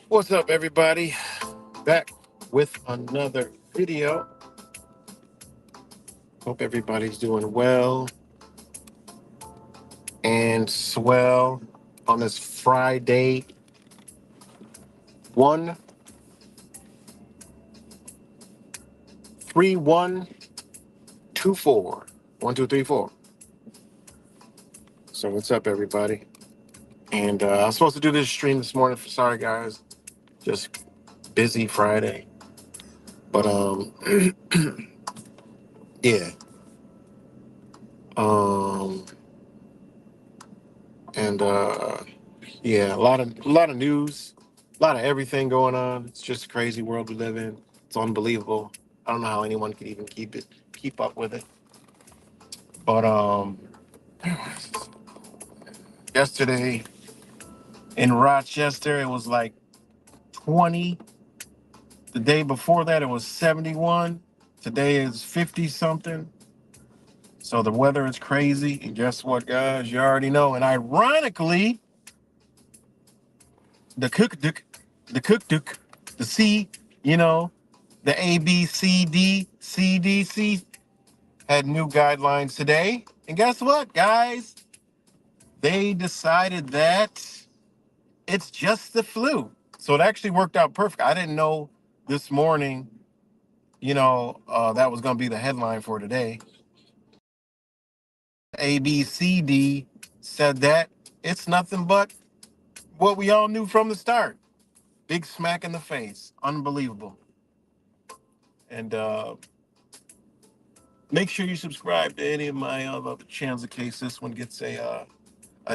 What's up, everybody? Back with another video. Hope everybody's doing well and swell on this Friday. 1-3-1-2-4. 1-2-3-4. So what's up, everybody? And I was supposed to do this stream this morning. Sorry, guys. Just busy Friday. But yeah. Um, and yeah, a lot of news, a lot of everything going on. It's just a crazy world we live in. It's unbelievable. I don't know how anyone can even keep up with it. But yesterday in Rochester, it was like 20. The day before that, it was 71. Today is 50 something. So the weather is crazy. And guess what, guys? You already know. And ironically, the cook, the C, you know, the ABCD, CDC had new guidelines today. And guess what, guys? They decided that it's just the flu. So it actually worked out perfect. I didn't know this morning That was going to be the headline for today. ABCD said that it's nothing but what we all knew from the start. Big smack in the face. Unbelievable. And make sure you subscribe to any of my other channels in case this one gets a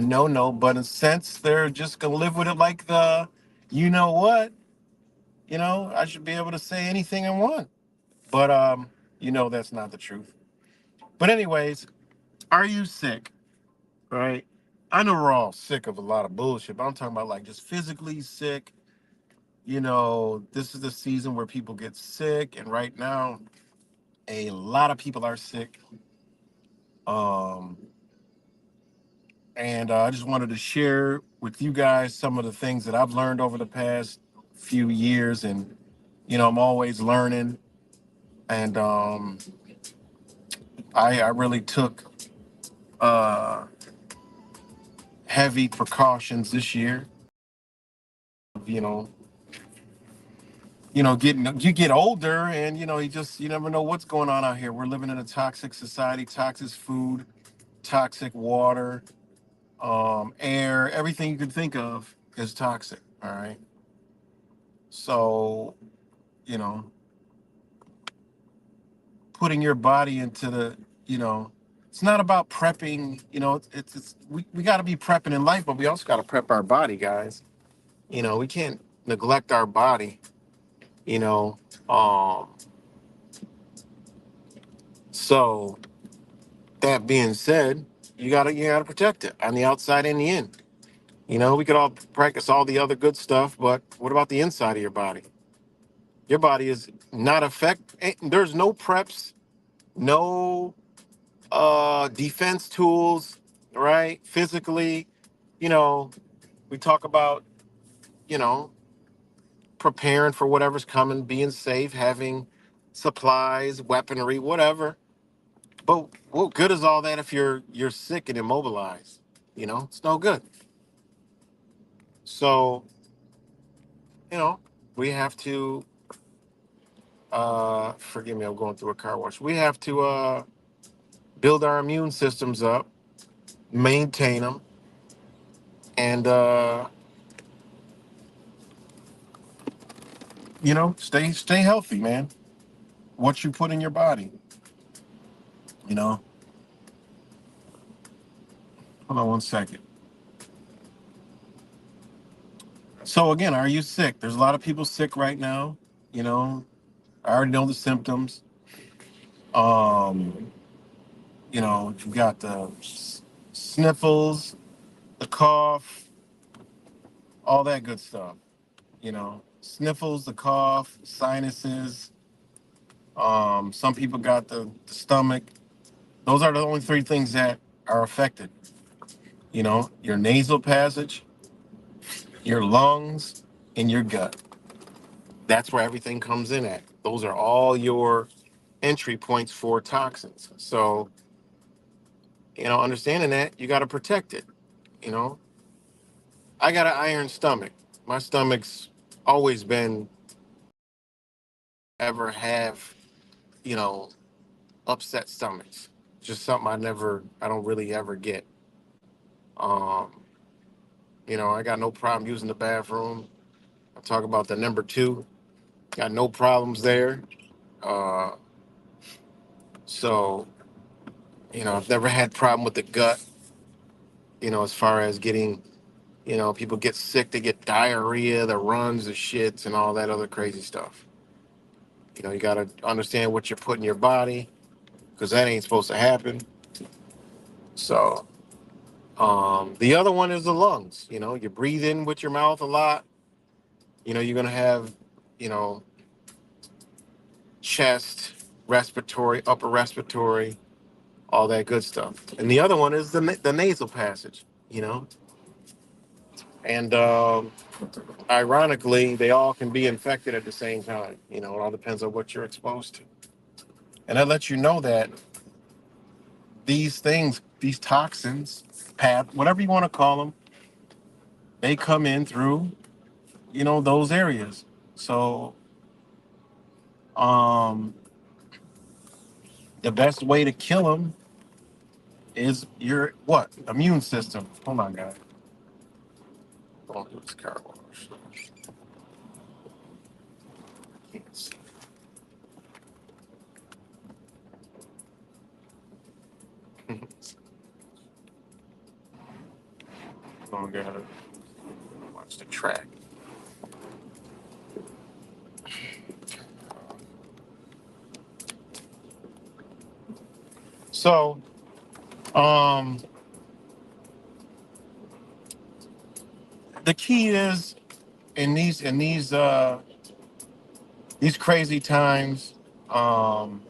no. But in a sense, they're just going to live with it like the, you know what? I should be able to say anything I want. But, that's not the truth. But, anyways, are you sick? Right? I know we're all sick of a lot of bullshit, but I'm talking about like just physically sick. This is the season where people get sick, and right now, a lot of people are sick. Um, and I just wanted to share with you guys some of the things that I've learned over the past few years, and I'm always learning, and I really took uh, heavy precautions this year. You know, getting you get older, and you never know what's going on out here. We're living in a toxic society, toxic food, toxic water, air, everything you can think of is toxic. All right. So, you know, putting your body into you know, it's not about prepping, we got to be prepping in life, but we also got to prep our body, guys. We can't neglect our body, you know. Um, so that being said, you gotta protect it on the outside and the in. We could all practice all the other good stuff, but what about the inside of your body? Your body is not there's no preps, no defense tools, right? Physically, you know, we talk about, you know, preparing for whatever's coming, being safe, having supplies, weaponry, whatever. But what good is all that if you're sick and immobilized? It's no good. So, you know, we have to forgive me, I'm going through a car wash. We have to build our immune systems up, maintain them, and stay healthy, man. What you put in your body, you know. Hold on one second. So again, are you sick? There's a lot of people sick right now. You know, I already know the symptoms. Um, you got the sniffles, the cough, all that good stuff. Sniffles, the cough, sinuses. Some people got the stomach. Those are the only three things that are affected. Your nasal passage, your lungs, and your gut. That's where everything comes in at. Those are all your entry points for toxins. So, understanding that, you got to protect it. You know, I got an iron stomach. My stomach's always been ever have, you know, upset stomachs. Just something I don't really ever get. Um, I got no problem using the bathroom. I talk about the number two. Got no problems there. Uh, so, I've never had problem with the gut, as far as getting, people get sick, they get diarrhea, the runs, the shits, and all that other crazy stuff. You got to understand what you're putting in your body because that ain't supposed to happen. So, the other one is the lungs. You breathe in with your mouth a lot. You're going to have, you know, chest, respiratory, upper respiratory, all that good stuff. And the other one is the nasal passage, and ironically, they all can be infected at the same time. It all depends on what you're exposed to. And that lets you know that these things, these toxins, whatever you want to call them, they come in through, those areas. So, Um, the best way to kill them is your what? Immune system. Hold on, guys. Hold on, do this car wash. Can't see. Hold on, gotta watch the track. So, um, the key is in these crazy times, um,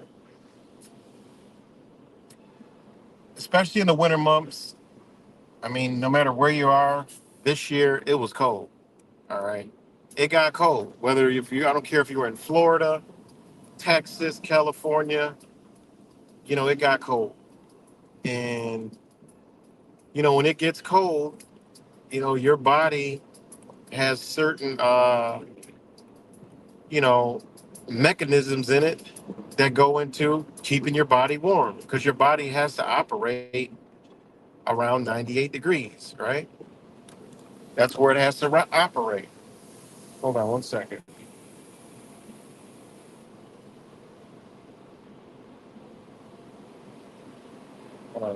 especially in the winter months. I mean, no matter where you are, this year it was cold. All right, it got cold. Whether if you, I don't care if you were in Florida, Texas, California, it got cold. And when it gets cold, your body has certain you know, mechanisms in it that go into keeping your body warm because your body has to operate around 98 degrees, right? That's where it has to operate. Hold on one second. Uh,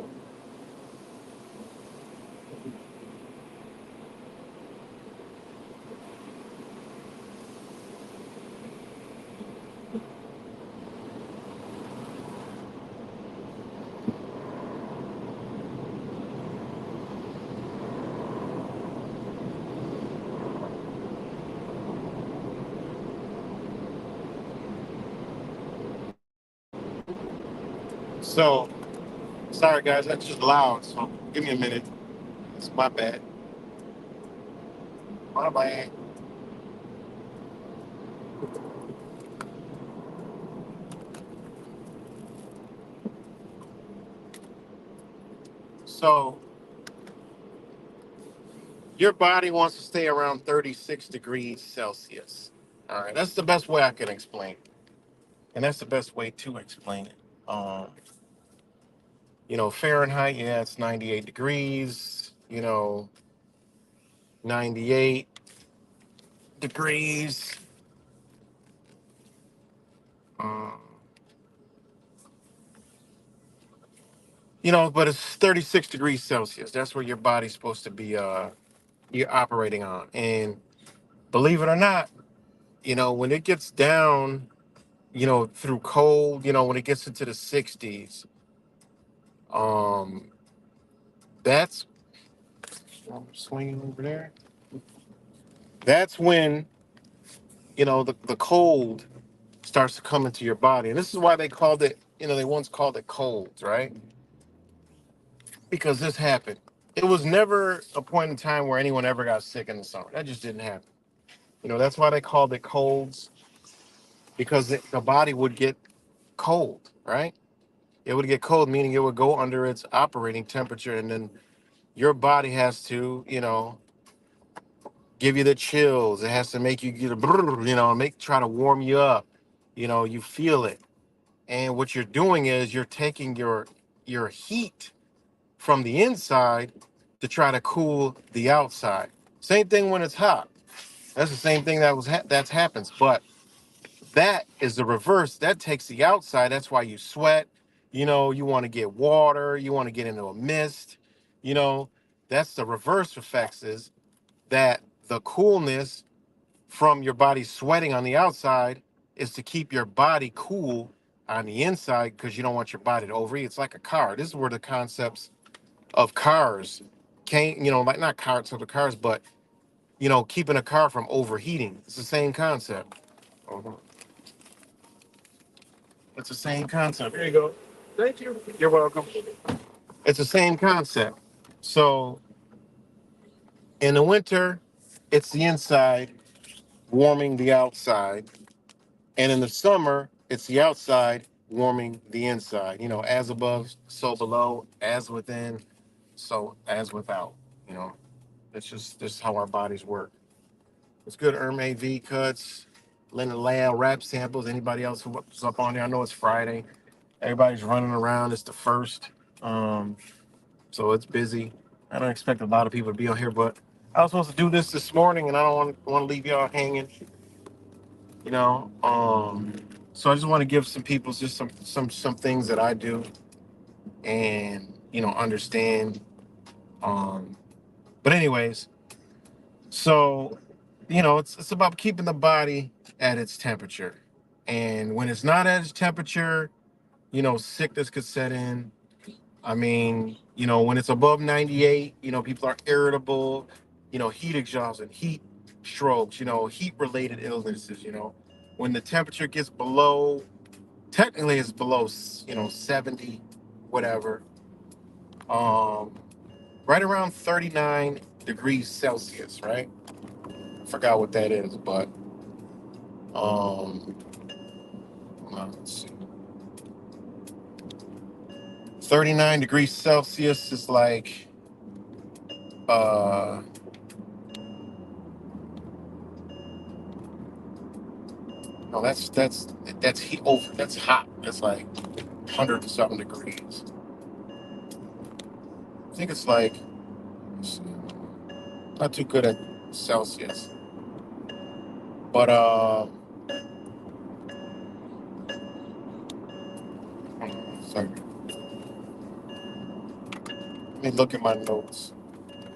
so, sorry guys, that's just loud. So, give me a minute. It's my bad. My bad. So, your body wants to stay around 36 degrees Celsius. All right, that's the best way I can explain it. And that's the best way to explain it. Fahrenheit, yeah, it's 98 degrees, 98 degrees. Um, but it's 36 degrees Celsius. That's where your body's supposed to be you're operating on. And believe it or not, when it gets down, through cold, when it gets into the 60s, um, that's I'm swinging over there. That's when, the cold starts to come into your body. And this is why they called it, they once called it colds, right? Because this happened. It was never a point in time where anyone ever got sick in the summer. That just didn't happen. That's why they called it colds, because the body would get cold, right? It would get cold, meaning it would go under its operating temperature, and then your body has to, give you the chills. It has to make you get a, try to warm you up. You feel it, and what you're doing is you're taking your heat from the inside to try to cool the outside. Same thing when it's hot. That's the same thing that happens, but that is the reverse. That takes the outside. That's why you sweat. You want to get water. You want to get into a mist. You know, that's the reverse effects is that the coolness from your body sweating on the outside is to keep your body cool on the inside because you don't want your body to overheat. It's like a car. This is where the concepts of cars came, like not cars of the cars, but keeping a car from overheating. It's the same concept. Mhm. It's the same concept. Here you go. Thank you. You're welcome. It's the same concept. So in the winter, it's the inside warming the outside. And in the summer, it's the outside warming the inside. As above, so below, as within, so as without. You know, it's just this is how our bodies work. It's good. AV cuts. lab samples. Anybody else who's up on there? I know it's Friday. Everybody's running around. It's the first, so it's busy. I don't expect a lot of people to be on here, but I was supposed to do this morning, and I don't want to leave y'all hanging. You know, so I just want to give some people just some things that I do, and understand. Um, but anyways, so it's about keeping the body at its temperature, and when it's not at its temperature, sickness could set in. I mean, when it's above 98, people are irritable, heat exhaustion, heat strokes, heat related illnesses. When the temperature gets below, technically it's below, 70, whatever, um, right around 39 degrees Celsius, right? I forgot what that is, but um, let's see. 39 degrees Celsius is like, uh, no, that's heat over. That's hot. That's like 100 and something degrees. I think it's like, let's see, not too good at Celsius, but hold on a second. Let me look at my notes.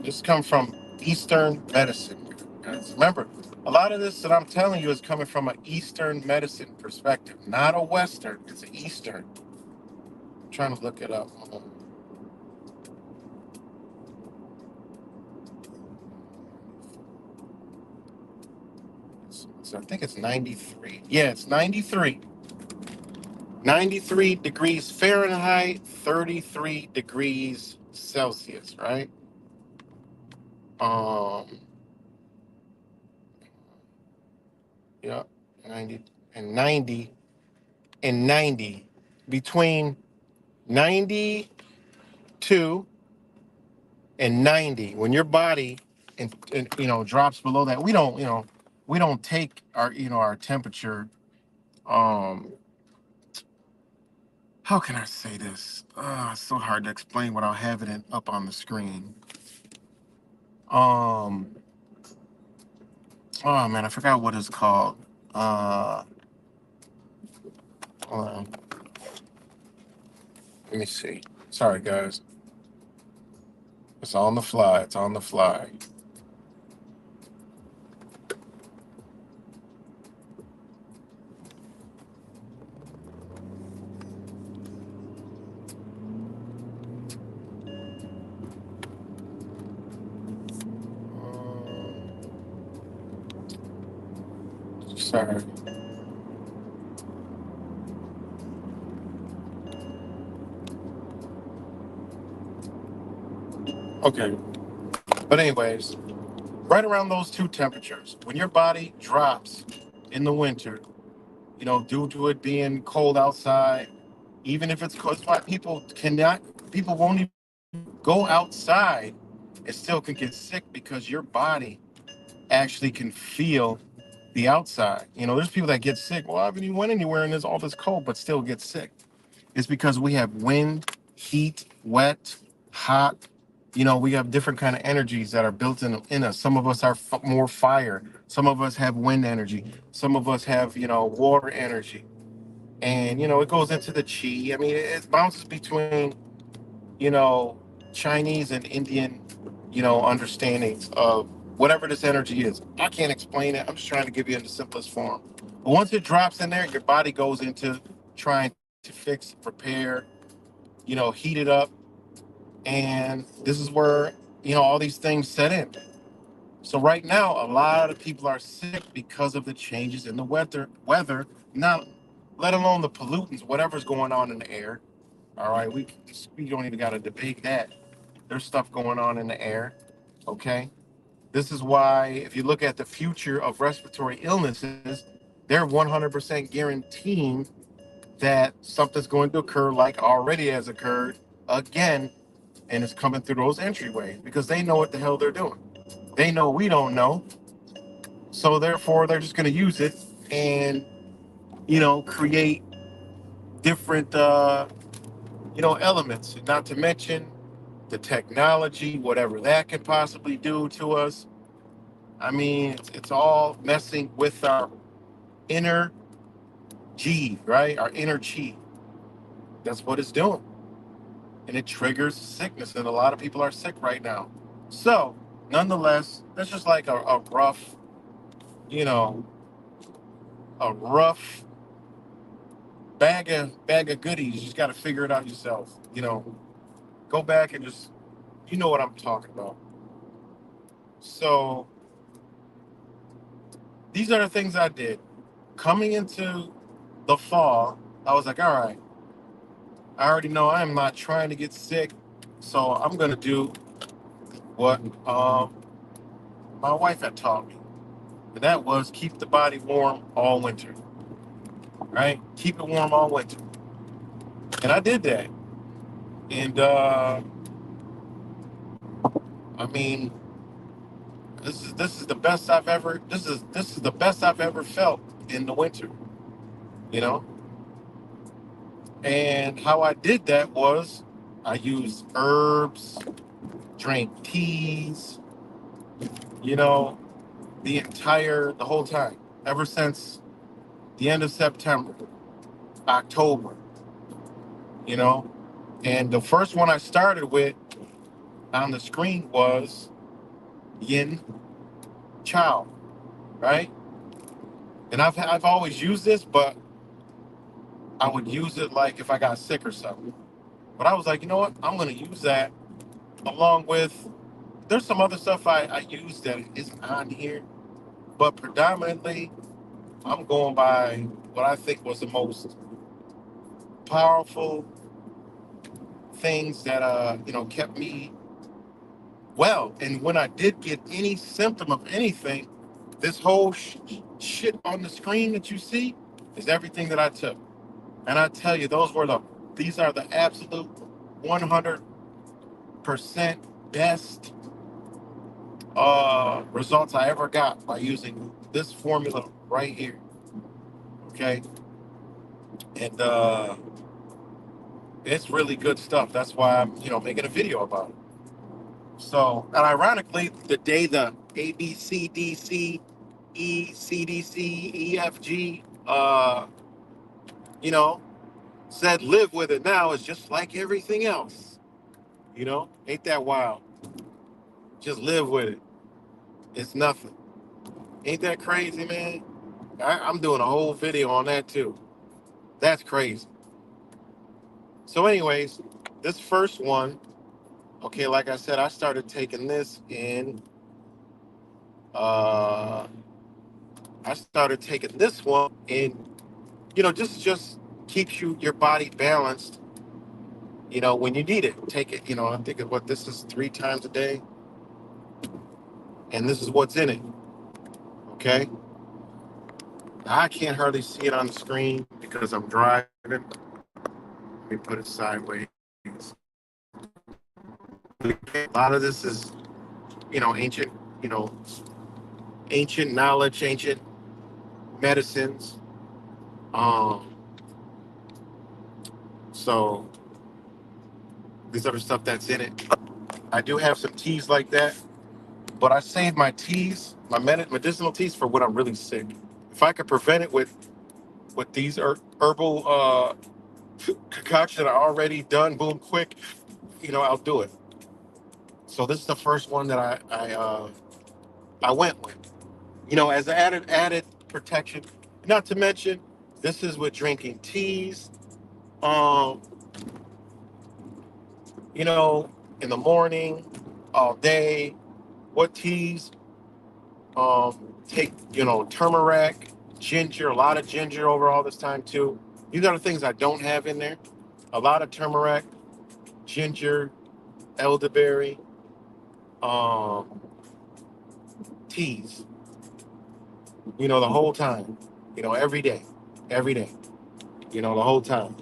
This come from Eastern medicine, guys. Remember, a lot of this that I'm telling you is coming from an Eastern medicine perspective, not a Western. It's an Eastern. I'm trying to look it up. Hold on. So I think it's 93. Yeah, it's 93. 93 degrees Fahrenheit, 33 degrees Celsius, right? Um, yeah, 90 and 90 and 90. Between 92 and 90, when your body and drops below that, we don't take our temperature. Um, how can I say this? It's so hard to explain without having it up on the screen. Um, oh man, I forgot what it's called. Uh, hold on. Let me see. Sorry, guys. It's on the fly. It's on the fly. Sorry. Okay. But anyways, right around those two temperatures, when your body drops in the winter, due to it being cold outside, even if it's cold, that's why people won't even go outside and still can get sick because your body actually can feel the outside. There's people that get sick. Well, I haven't even went anywhere and there's all this cold, but still get sick. It's because we have wind, heat, wet, hot. We have different kind of energies that are built in us. Some of us are more fire. Some of us have wind energy. Some of us have water energy, and it goes into the chi. I mean, it bounces between you know Chinese and Indian understandings of whatever this energy is. I can't explain it. I'm just trying to give you in the simplest form. But once it drops in there, your body goes into trying to fix, repair, heat it up. And this is where, all these things set in. So right now, a lot of people are sick because of the changes in the weather, not let alone the pollutants, whatever's going on in the air. All right, we don't even got to debate that. There's stuff going on in the air. Okay, this is why if you look at the future of respiratory illnesses, they're 100% guaranteeing that something's going to occur, like already has occurred again, and it's coming through those entryways because they know what the hell they're doing. They know we don't know, so therefore they're just going to use it and create different elements. Not to mention the technology, whatever that can possibly do to us. I mean, it's all messing with our inner G, right? Our inner chi. That's what it's doing. And it triggers sickness. And a lot of people are sick right now. So, nonetheless, that's just like a rough, you know, a rough bag of goodies. You just got to figure it out yourself. Go back and just, you know what I'm talking about. So, these are the things I did. Coming into the fall, I was like, all right, I already know I am not trying to get sick. So, I'm going to do what my wife had taught me. And that was keep the body warm all winter, right? Keep it warm all winter. And I did that. And I mean, this is the best I've ever this is the best I've ever felt in the winter, you know? And how I did that was I used herbs, drank teas, you know, the whole time, ever since the end of September, October, you know. And the first one I started with on the screen was Yin Chow, right? And I've always used this, but I would use it like if I got sick or something. But I was like, you know what? I'm gonna use that along with there's some other stuff I use that isn't on here, but predominantly I'm going by what I think was the most powerful things that kept me well. And when I did get any symptom of anything, this whole shit on the screen that you see is everything that I took. And I tell you, these are the absolute 100% best results I ever got by using this formula right here. Okay, and it's really good stuff. That's why I'm making a video about it. So, and ironically, the day the A B C D C E C D C E F G you know said live with it now is just like everything else. Ain't that wild? Just live with it. It's nothing. Ain't that crazy, man? I'm doing a whole video on that too. That's crazy. So, anyways, this first one, okay, like I said, I started taking this in. Uh, I started taking this one in. Just keeps your body balanced. When you need it, take it. I think of what this is 3 times a day, and this is what's in it. Okay, I can't hardly see it on the screen because I'm driving. Let me put it sideways. A lot of this is, ancient, you know, ancient knowledge, ancient medicines. Um, so these other stuff that's in it. I do have some teas like that, but I save my teas, my medicinal teas, for when I'm really sick. If I could prevent it with these herbal concoction that I already done, boom, quick, I'll do it. So this is the first one that I went with. As added protection. Not to mention, this is with drinking teas. Um, in the morning, all day. What teas? Take turmeric, ginger, a lot of ginger over all this time too. These are the things I don't have in there. A lot of turmeric, ginger, elderberry, um, teas. The whole time. Every day. The whole time.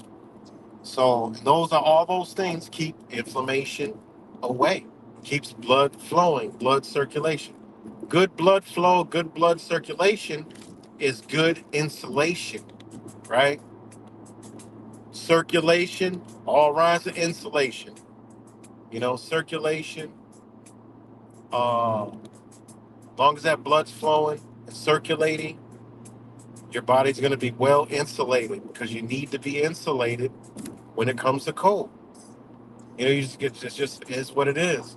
So those are all those things keep inflammation away, keeps blood flowing, blood circulation. Good blood flow, good blood circulation is good insulation, right? Circulation, all rise of insulation. Circulation. Long as that blood's flowing and circulating, your body's going to be well insulated because you need to be insulated when it comes to cold. You just get it's just is what it is.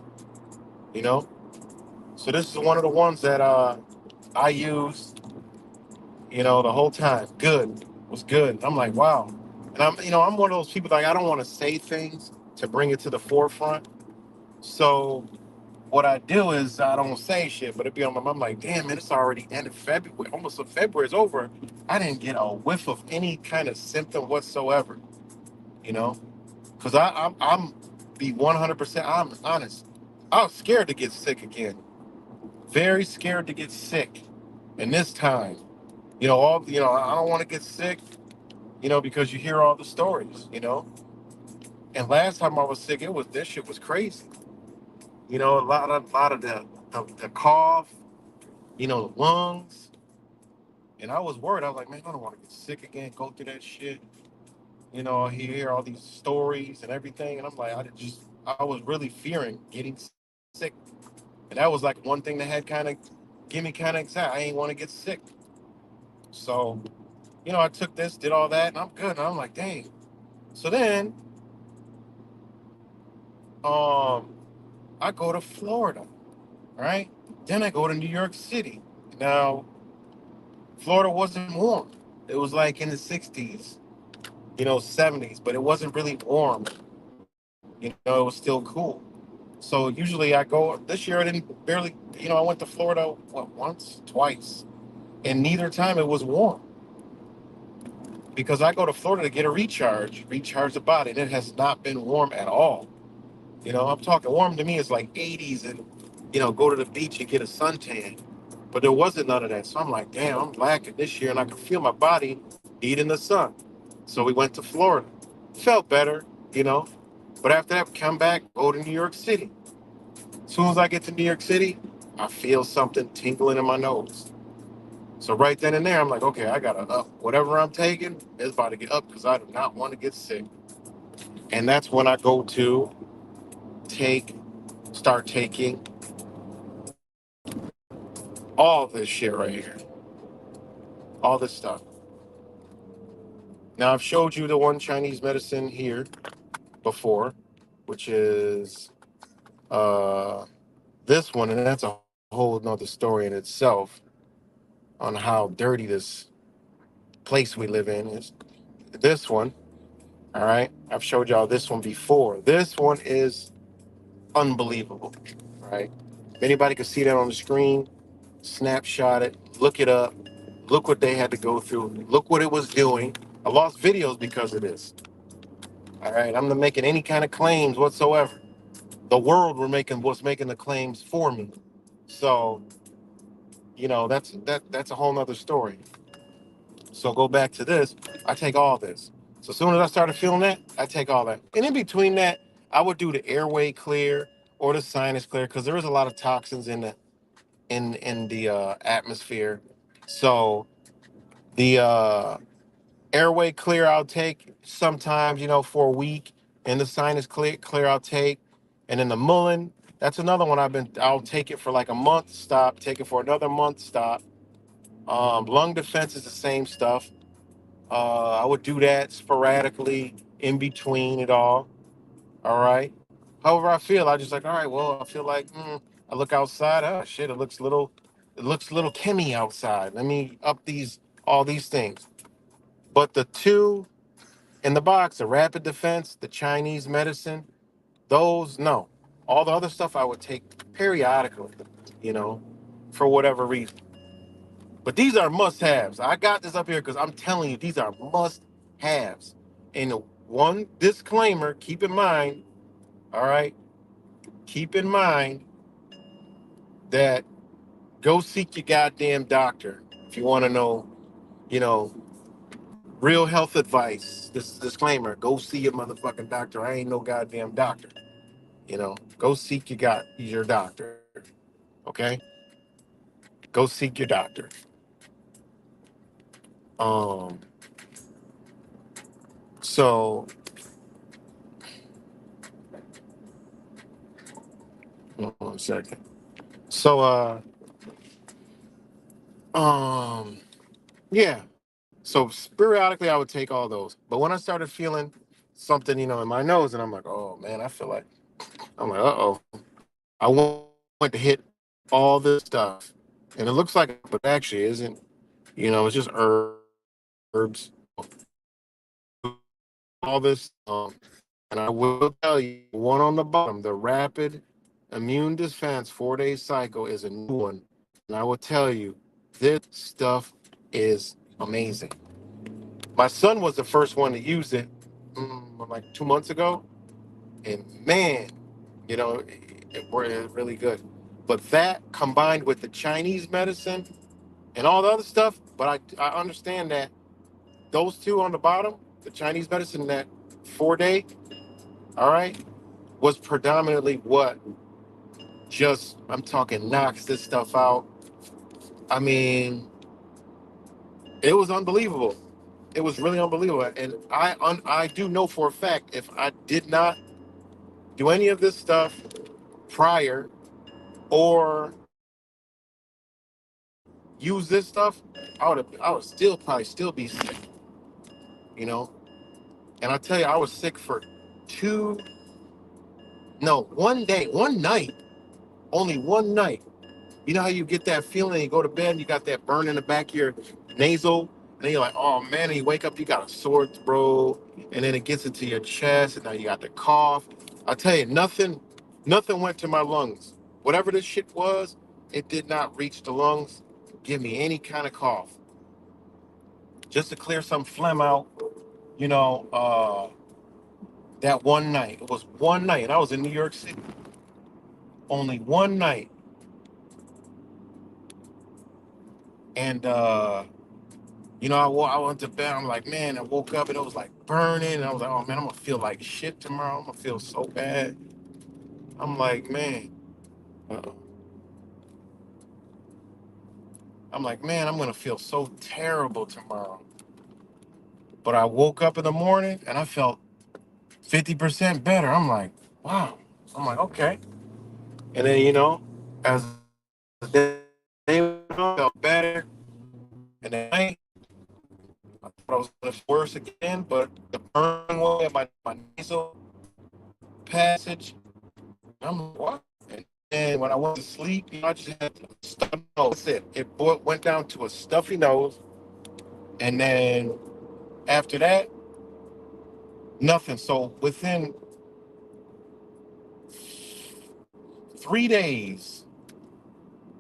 You know. So this is one of the ones that I used. The whole time. Good was good. I'm like, wow. And I'm one of those people like I don't want to say things to bring it to the forefront. So what I do is I don't say shit, but it be on my mind. I'm like, damn, man, it's already end of February. Almost February is over. I didn't get a whiff of any kind of symptom whatsoever. You know, because I'm be 100%. I'm honest. I was scared to get sick again. Very scared to get sick. And this time, I don't want to get sick. Because you hear all the stories. And last time I was sick, this shit was crazy. A lot of the cough, the lungs. And I was worried. I was like, man, I don't want to get sick again, go through that shit. You hear all these stories and everything. And I'm like, I was really fearing getting sick. And that was like one thing that had kind of give me kind of anxiety. I ain't want to get sick. So, I took this, did all that, and I'm good. And I'm like, dang. So then, um, I go to Florida, right? Then I go to New York City. Now, Florida wasn't warm. It was like in the 60s, 70s, but it wasn't really warm. It was still cool. So usually I go, this year I didn't barely, I went to Florida, what, once, twice. And neither time it was warm because I go to Florida to get a recharge the body. And it has not been warm at all. I'm talking warm to me is like 80s and, go to the beach and get a suntan. But there wasn't none of that. So I'm like, damn, I'm lacking this year and I can feel my body needing the sun. So we went to Florida. Felt better, you know. But after that, come back, go to New York City. As soon as I get to New York City, I feel something tingling in my nose. So right then and there, I'm like, okay, I gotta up whatever I'm taking. It's about to get up because I do not want to get sick. And that's when I go to take, start taking all this shit right here, all this stuff. Now I've showed you the one Chinese medicine here before, which is uh, this one, and that's a whole nother story in itself on how dirty this place we live in is. This one, all right, I've showed y'all this one before. This one is unbelievable, right? If anybody could see that on the screen, snapshot it, look it up, look what they had to go through, look what it was doing. I lost videos because of this. All right, I'm not making any kind of claims whatsoever. The world was making the claims for me. So, that's a whole nother story. So go back to this. I take all this. So as soon as I started feeling that, I take all that. And in between that, I would do the airway clear or the sinus clear because there is a lot of toxins in the atmosphere. So the airway clear I'll take sometimes, for a week, and the sinus clear I'll take, and then the Mullen. That's another one I'll take it for like a month, stop, take it for another month, stop. Lung defense is the same stuff. I would do that sporadically in between it all. All right. However I feel, I just like, all right, well, I feel like I look outside. Oh shit, it looks a little chemmy outside. Let me up all these things. But the two in the box, the rapid defense, the Chinese medicine, those no. All the other stuff I would take periodically, you know, for whatever reason. But these are must-haves. I got this up here because I'm telling you, these are must-haves. And one disclaimer, keep in mind, all right, keep in mind that go seek your goddamn doctor if you want to know, you know, real health advice. This disclaimer, go see your motherfucking doctor. I ain't no goddamn doctor. Go seek your doctor. Okay? Go seek your doctor. Um, so hold on a second. So yeah. So periodically I would take all those. But when I started feeling something, in my nose, and I'm like, oh man, I'm like, uh-oh. I went to hit all this stuff. And it looks like, but actually isn't. It's just herbs, all this. And I will tell you, one on the bottom, the rapid immune defense 4-day cycle is a new one. And I will tell you, this stuff is amazing. My son was the first one to use it like 2 months ago. And man, it worked really good. But that combined with the Chinese medicine and all the other stuff, but I understand that those two on the bottom, the Chinese medicine, that 4-day, all right, was predominantly what just, I'm talking, knocks this stuff out. I mean, it was unbelievable. It was really unbelievable. And I do know for a fact, if I did not do any of this stuff prior or use this stuff, I would still probably still be sick, you know. And I tell you, I was sick for two, no, one day, one night, only one night. You know how you get that feeling, you go to bed, and you got that burn in the back of your nasal, and then you're like, oh man, and you wake up, you got a sore throat, and then it gets into your chest, and now you got the cough. I tell you, nothing went to my lungs. Whatever this shit was, it did not reach the lungs, give me any kind of cough. Just to clear some phlegm out, you know, uh, that one night. It was one night, and I was in New York City. Only one night. And I went to bed. I'm like, man, I woke up and it was like burning. And I was like, oh man, I'm gonna feel like shit tomorrow. I'm gonna feel so bad. I'm like, man, uh I'm like, man, I'm gonna feel so terrible tomorrow. But I woke up in the morning and I felt 50% better. I'm like, wow. I'm like, okay. And then, as the day went on, I felt better. And then I thought I was gonna feel worse again, but the burn went at my nasal passage. I'm like, what? And when I went to sleep, I just had a stuffy nose. That's it. Went down to a stuffy nose. And then after that, nothing. So within 3 days,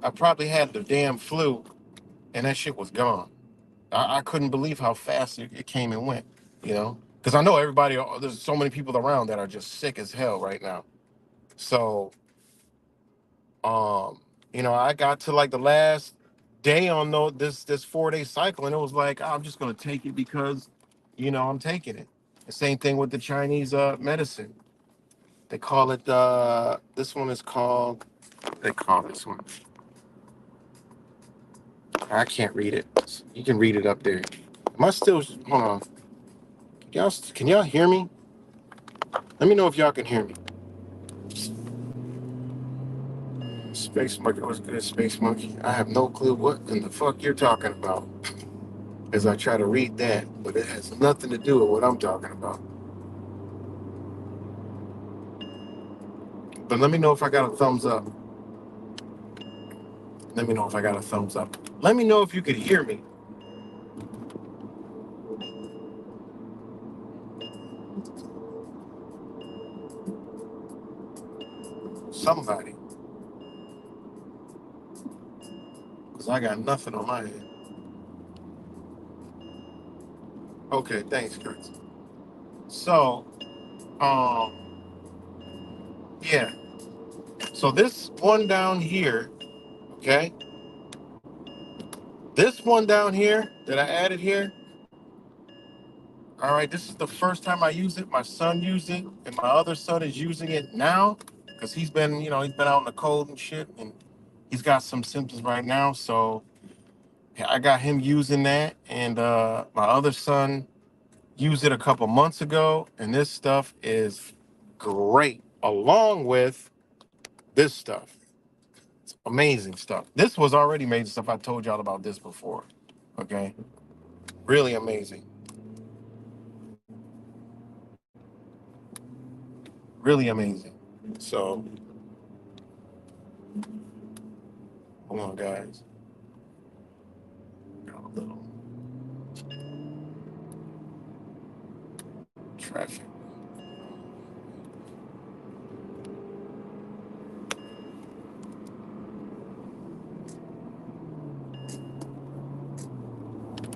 I probably had the damn flu and that shit was gone. I couldn't believe how fast it came and went, you know? Because I know there's so many people around that are just sick as hell right now. So Um, I got to like the last day on this 4-day cycle, and it was like, I'm just gonna take it because, I'm taking it. The same thing with the Chinese medicine. They call it this one is called they call this one. I can't read it. You can read it up there. Am I still hold on? Can y'all hear me? Let me know if y'all can hear me. Space Monkey, what's good, Space Monkey? I have no clue what in the fuck you're talking about as I try to read that, but it has nothing to do with what I'm talking about. But let me know if I got a thumbs up. Let me know if I got a thumbs up. Let me know if you could hear me. Somebody. Because I got nothing on my end. Okay, thanks, Chris. So, um, yeah. So this one down here, okay? This one down here that I added here, all right, this is the first time I used it. My son used it, and my other son is using it now because he's been out in the cold and shit, and he's got some symptoms right now. So I got him using that, and my other son used it a couple months ago, and this stuff is great. Along with this stuff, it's amazing stuff. This was already amazing stuff. I told y'all about this before. Okay, really amazing, really amazing. So, hold on, guys. Got a little traffic.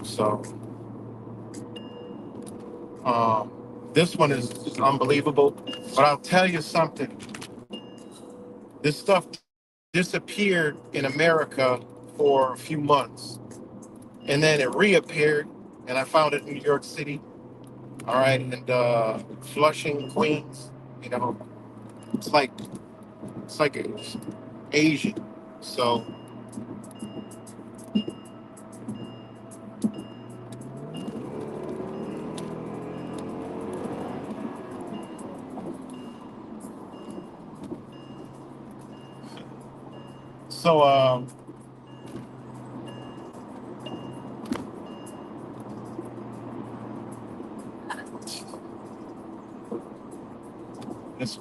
So, um, this one is unbelievable. But I'll tell you something. This stuff disappeared in America for a few months, and then it reappeared, and I found it in New York City. All right, and Flushing, Queens. You know, it's like it's Asian. So, so this.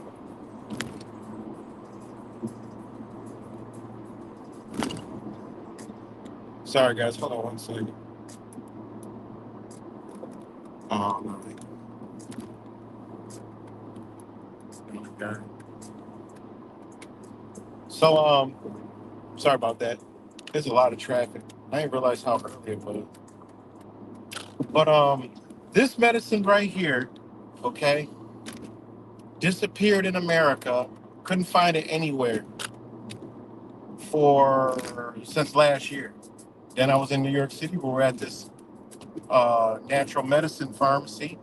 Sorry, guys. Hold on one second. Um, okay. So sorry about that. There's a lot of traffic. I didn't realize how early it was. But this medicine right here, okay, disappeared in America. Couldn't find it anywhere for since last year. Then I was in New York City. We were at this natural medicine pharmacy,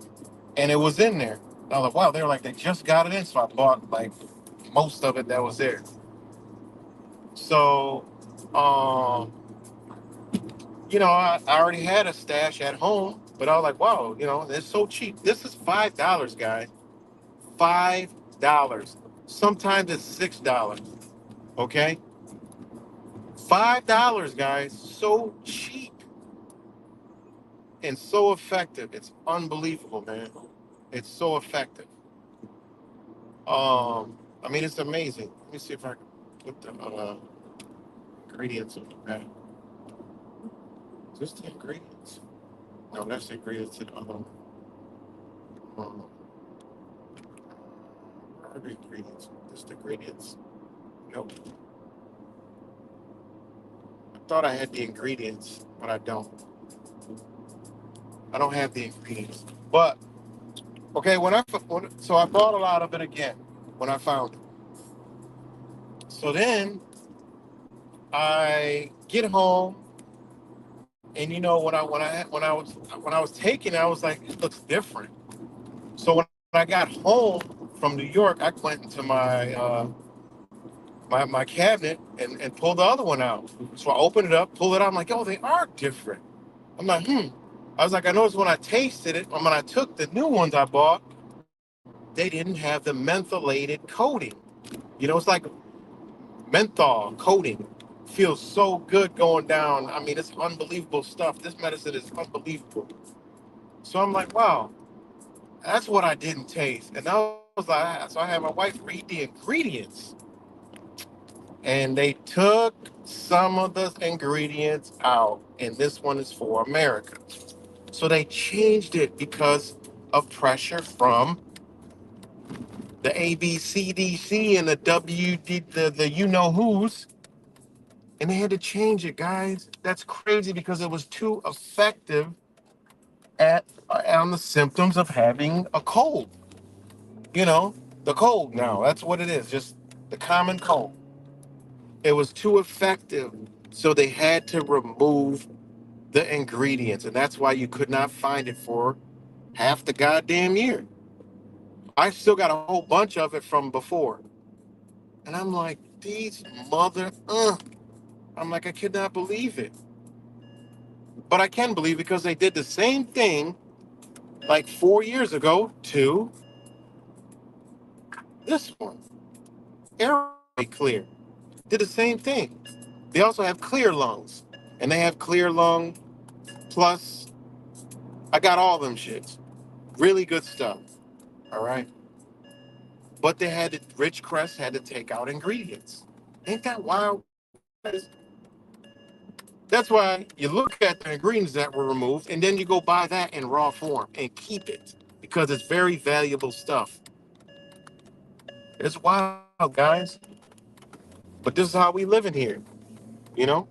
and it was in there. And I was like, wow. They were like, they just got it in, so I bought like most of it that was there. So, um, I already had a stash at home, but I was like, wow, it's so cheap. This is $5, guys. $5. Sometimes it's $6. Okay, $5, guys. So cheap and so effective. It's unbelievable, man. It's so effective. I mean, it's amazing. Let me see if I can put the ingredients on the back. Is this the ingredients? No, that's the ingredients to the other one. Um, where are the ingredients? This the ingredients. Nope. I thought I had the ingredients, but I don't. I don't have the ingredients. But okay, so I bought a lot of it again when I found it. So then I get home, and when I was taking it, I was like, it looks different. So when I got home from New York, I went into my cabinet and pulled the other one out. So I opened it up, pulled it out. I'm like, oh, they are different. I'm like, hmm. I was like, I noticed when I tasted it, when I took the new ones I bought, they didn't have the mentholated coating. It's like menthol coating. Feels so good going down. I mean, it's unbelievable stuff. This medicine is unbelievable. So I'm like, wow, that's what I didn't taste. And I was like, so I had my wife read the ingredients, and they took some of the ingredients out, and this one is for America. So they changed it because of pressure from the ABCDC and the WD, the you know who's, and they had to change it, guys. That's crazy because it was too effective at on the symptoms of having a cold. You know, the cold now. That's what it is. Just the common cold. It was too effective, so they had to remove the ingredients, and that's why you could not find it for half the goddamn year. I still got a whole bunch of it from before, and I'm like, these mother. I'm like, I could not believe it. But I can believe because they did the same thing like 4 years ago to this one. Airway Clear did the same thing. They also have clear lungs, and they have clear lung plus. I got all them shits. Really good stuff. All right. But they had to, Ridgecrest had to take out ingredients. Ain't that wild? That's why you look at the ingredients that were removed and then you go buy that in raw form and keep it because it's very valuable stuff. It's wild, guys. But this is how we live in here. You know?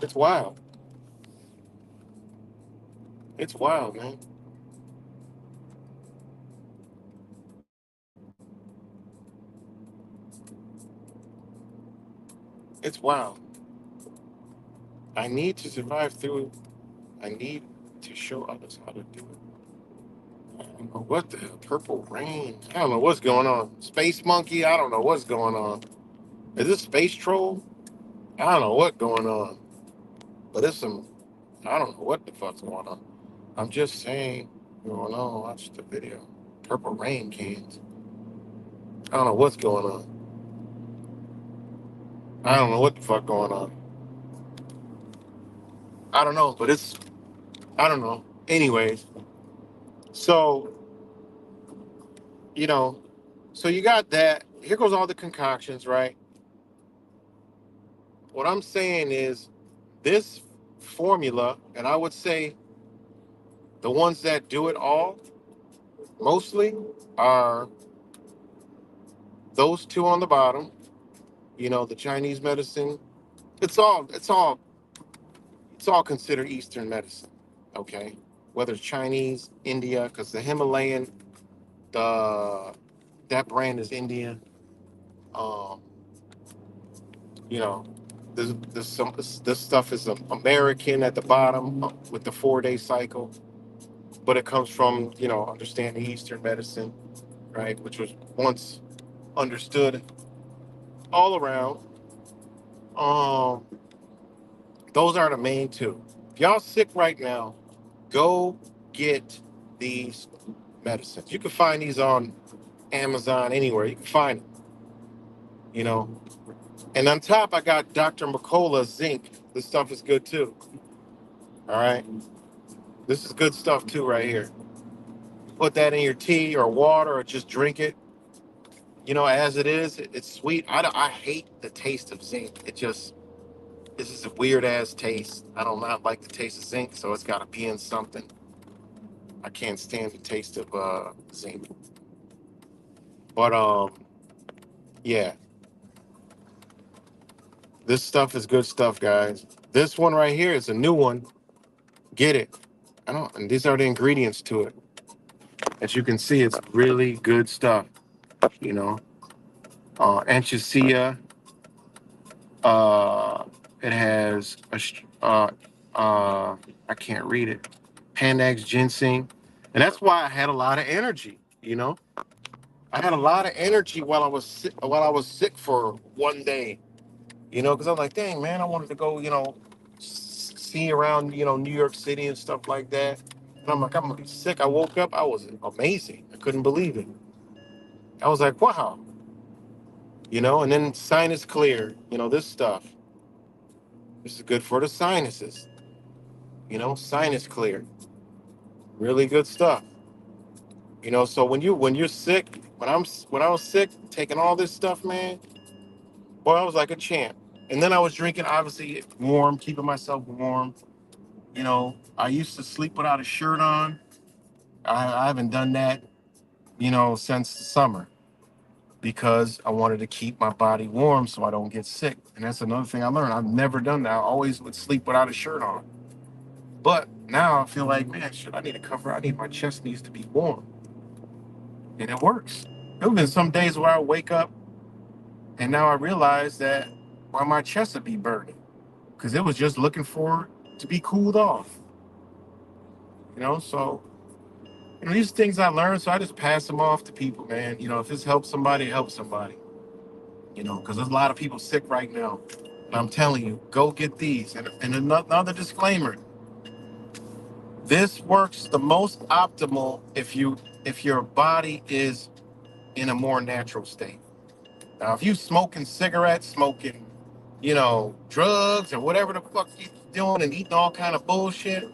It's wild. It's wild, man. It's wild. I need to survive through it. I need to show others how to do it. I don't know what the hell. Purple rain. I don't know what's going on. Space monkey. I don't know what's going on. Is this space troll? I don't know what's going on. But it's some. I don't know what the fuck's going on. I'm just saying. Going on. Watch the video. Purple rain cans. I don't know what's going on. I don't know what the fuck going on. I don't know, but it's. I don't know. Anyways, so you know, so you got that. Here goes all the concoctions, right? What I'm saying is this formula, and I would say the ones that do it all mostly are those two on the bottom. The Chinese medicine. It's all considered Eastern medicine. Okay, whether it's Chinese, India, because the Himalayan, the that brand is Indian. Um, you know, this stuff is American at the bottom with the 4-day cycle, but it comes from understanding Eastern medicine, right, which was once understood all around. Um, those are the main two. If y'all sick right now, go get these medicines. You can find these on Amazon anywhere. You can find them, you know. And on top, I got Dr. McCullough zinc. This stuff is good too. All right. This is good stuff too, right here. Put that in your tea or water or just drink it. As it is, it's sweet. I hate the taste of zinc. This is a weird ass taste. I don't not like the taste of zinc, so it's got to be in something. I can't stand the taste of zinc. But yeah, this stuff is good stuff, guys. This one right here is a new one. Get it. I don't. And these are the ingredients to it. As you can see, it's really good stuff. You know, Anchusia. Uh, it has I can't read it. Panax ginseng, and that's why I had a lot of energy. I had a lot of energy while I was sick for one day. Because I'm like, dang man, I wanted to go, see around, New York City and stuff like that. And I'm like, I'm gonna be sick. I woke up, I was amazing. I couldn't believe it. I was like, wow, and then sinus clear, this stuff. This is good for the sinuses, sinus clear. Really good stuff. So when you're sick, when I was sick, taking all this stuff, man, boy, I was like a champ. And then I was drinking, obviously warm, keeping myself warm. I used to sleep without a shirt on. I haven't done that, since the summer because I wanted to keep my body warm so I don't get sick. And that's another thing I learned. I've never done that. I always would sleep without a shirt on. But now I feel like, man, shit, I need to cover. My chest needs to be warm. And it works. There have been some days where I wake up and now I realize that why my chest would be burning because it was just looking for to be cooled off. So these things I learned, so I just pass them off to people, man. If this helps somebody, it helps somebody. Because there's a lot of people sick right now. And I'm telling you, go get these. And another disclaimer: This works the most optimal if your body is in a more natural state. Now, if you smoking cigarettes, smoking, drugs or whatever the fuck you doing and eating all kind of bullshit,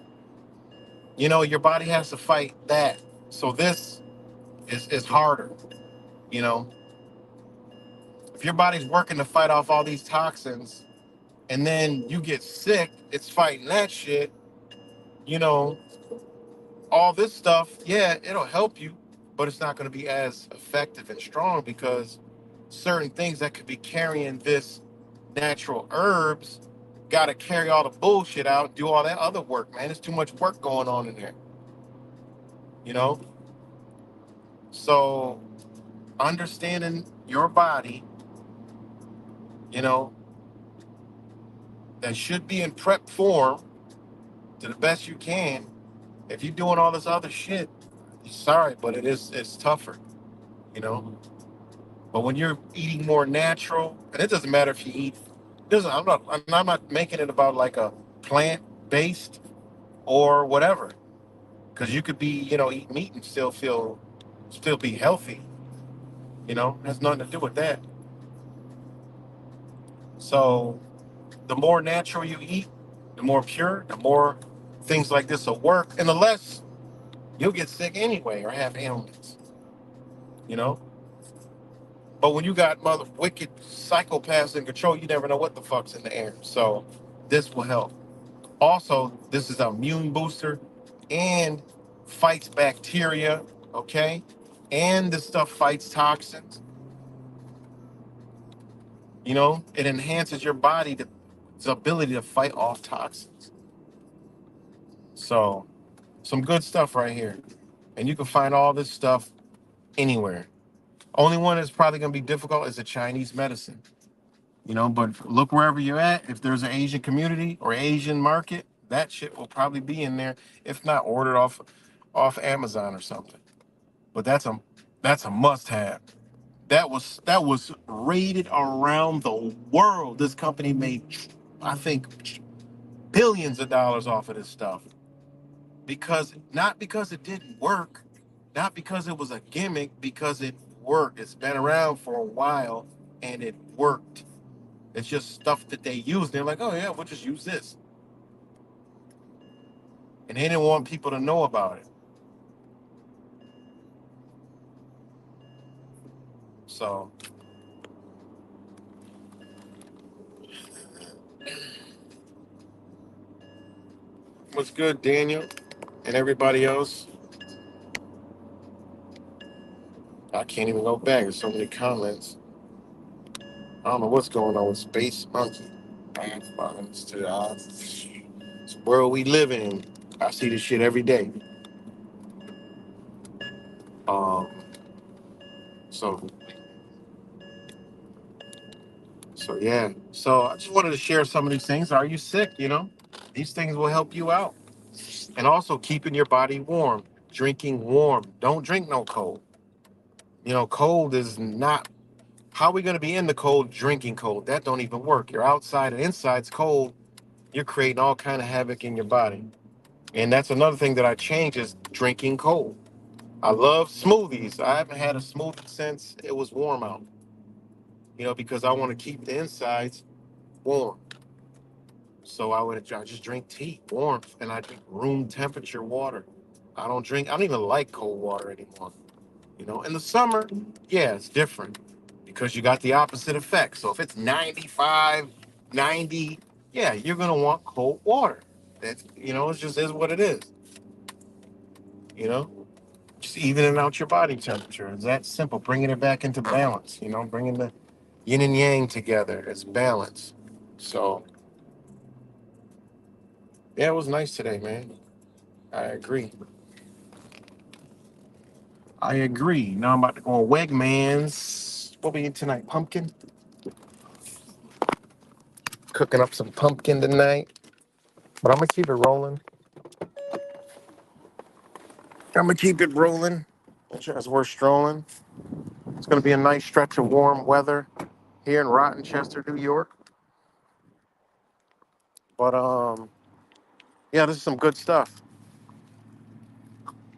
your body has to fight that. So this is harder. You know, if your body's working to fight off all these toxins and then you get sick, it's fighting that shit. You know, all this stuff, yeah, it'll help you, but it's not going to be as effective and strong because certain things that could be carrying this natural herbs got to carry all the bullshit out, do all that other work, man. There's too much work going on in there, you know? So understanding your body, you know, that should be in prep form to the best you can. If you're doing all this other shit, sorry, but it's tougher, you know? But when you're eating more natural, and it doesn't matter if you eat, doesn't I'm not making it about like a plant based or whatever, because you could be eat meat and still be healthy. It has nothing to do with that. So the more natural you eat, the more pure, the more things like this will work, and the less you'll get sick anyway or have ailments. You know. But when you got mother wicked psychopaths in control, you never know what the fuck's in the air. So this will help. Also, this is an immune booster and fights bacteria, okay? And this stuff fights toxins. It enhances your body its ability to fight off toxins. So, some good stuff right here. And you can find all this stuff anywhere. Only one that's probably going to be difficult is the Chinese medicine. But look wherever you're at. If there's an Asian community or Asian market, that shit will probably be in there. If not, ordered off Amazon or something. But that's a must-have. That was rated around the world. This company made, I think, billions of dollars off of this stuff because not because it didn't work, not because it was a gimmick, because it worked. It's been around for a while and it worked. It's just stuff that they use. They're like, oh yeah, we'll just use this. And they didn't want people to know about it. So, what's good, Daniel? And everybody else? I can't even go back. There's so many comments. I don't know what's going on with Space Monkey. It's the world we live in. I see this shit every day. Um, so so yeah. So I just wanted to share some of these things. Are you sick? These things will help you out. And also keeping your body warm, drinking warm. Don't drink no cold. Cold is not. How are we going to be in the cold drinking cold? That don't even work. You're outside and inside's cold. You're creating all kind of havoc in your body. And that's another thing that I changed is drinking cold. I love smoothies. I haven't had a smoothie since it was warm out. Because I want to keep the insides warm. So I just drink tea, warmth, and I drink room temperature water. I don't even like cold water anymore. In the summer, yeah, it's different because you got the opposite effect. So if it's 95, 90, yeah, you're going to want cold water. It just is what it is, you know? Just evening out your body temperature. It's that simple. Bringing it back into balance, bringing the yin and yang together. It's balance. So, yeah, it was nice today, man. I agree. I agree. Now I'm about to go on Wegmans. What we eat tonight? Pumpkin? Cooking up some pumpkin tonight. But I'm going to keep it rolling. I'm going to keep it rolling as we're strolling. It's going to be a nice stretch of warm weather here in Rochester, New York. But, yeah, this is some good stuff.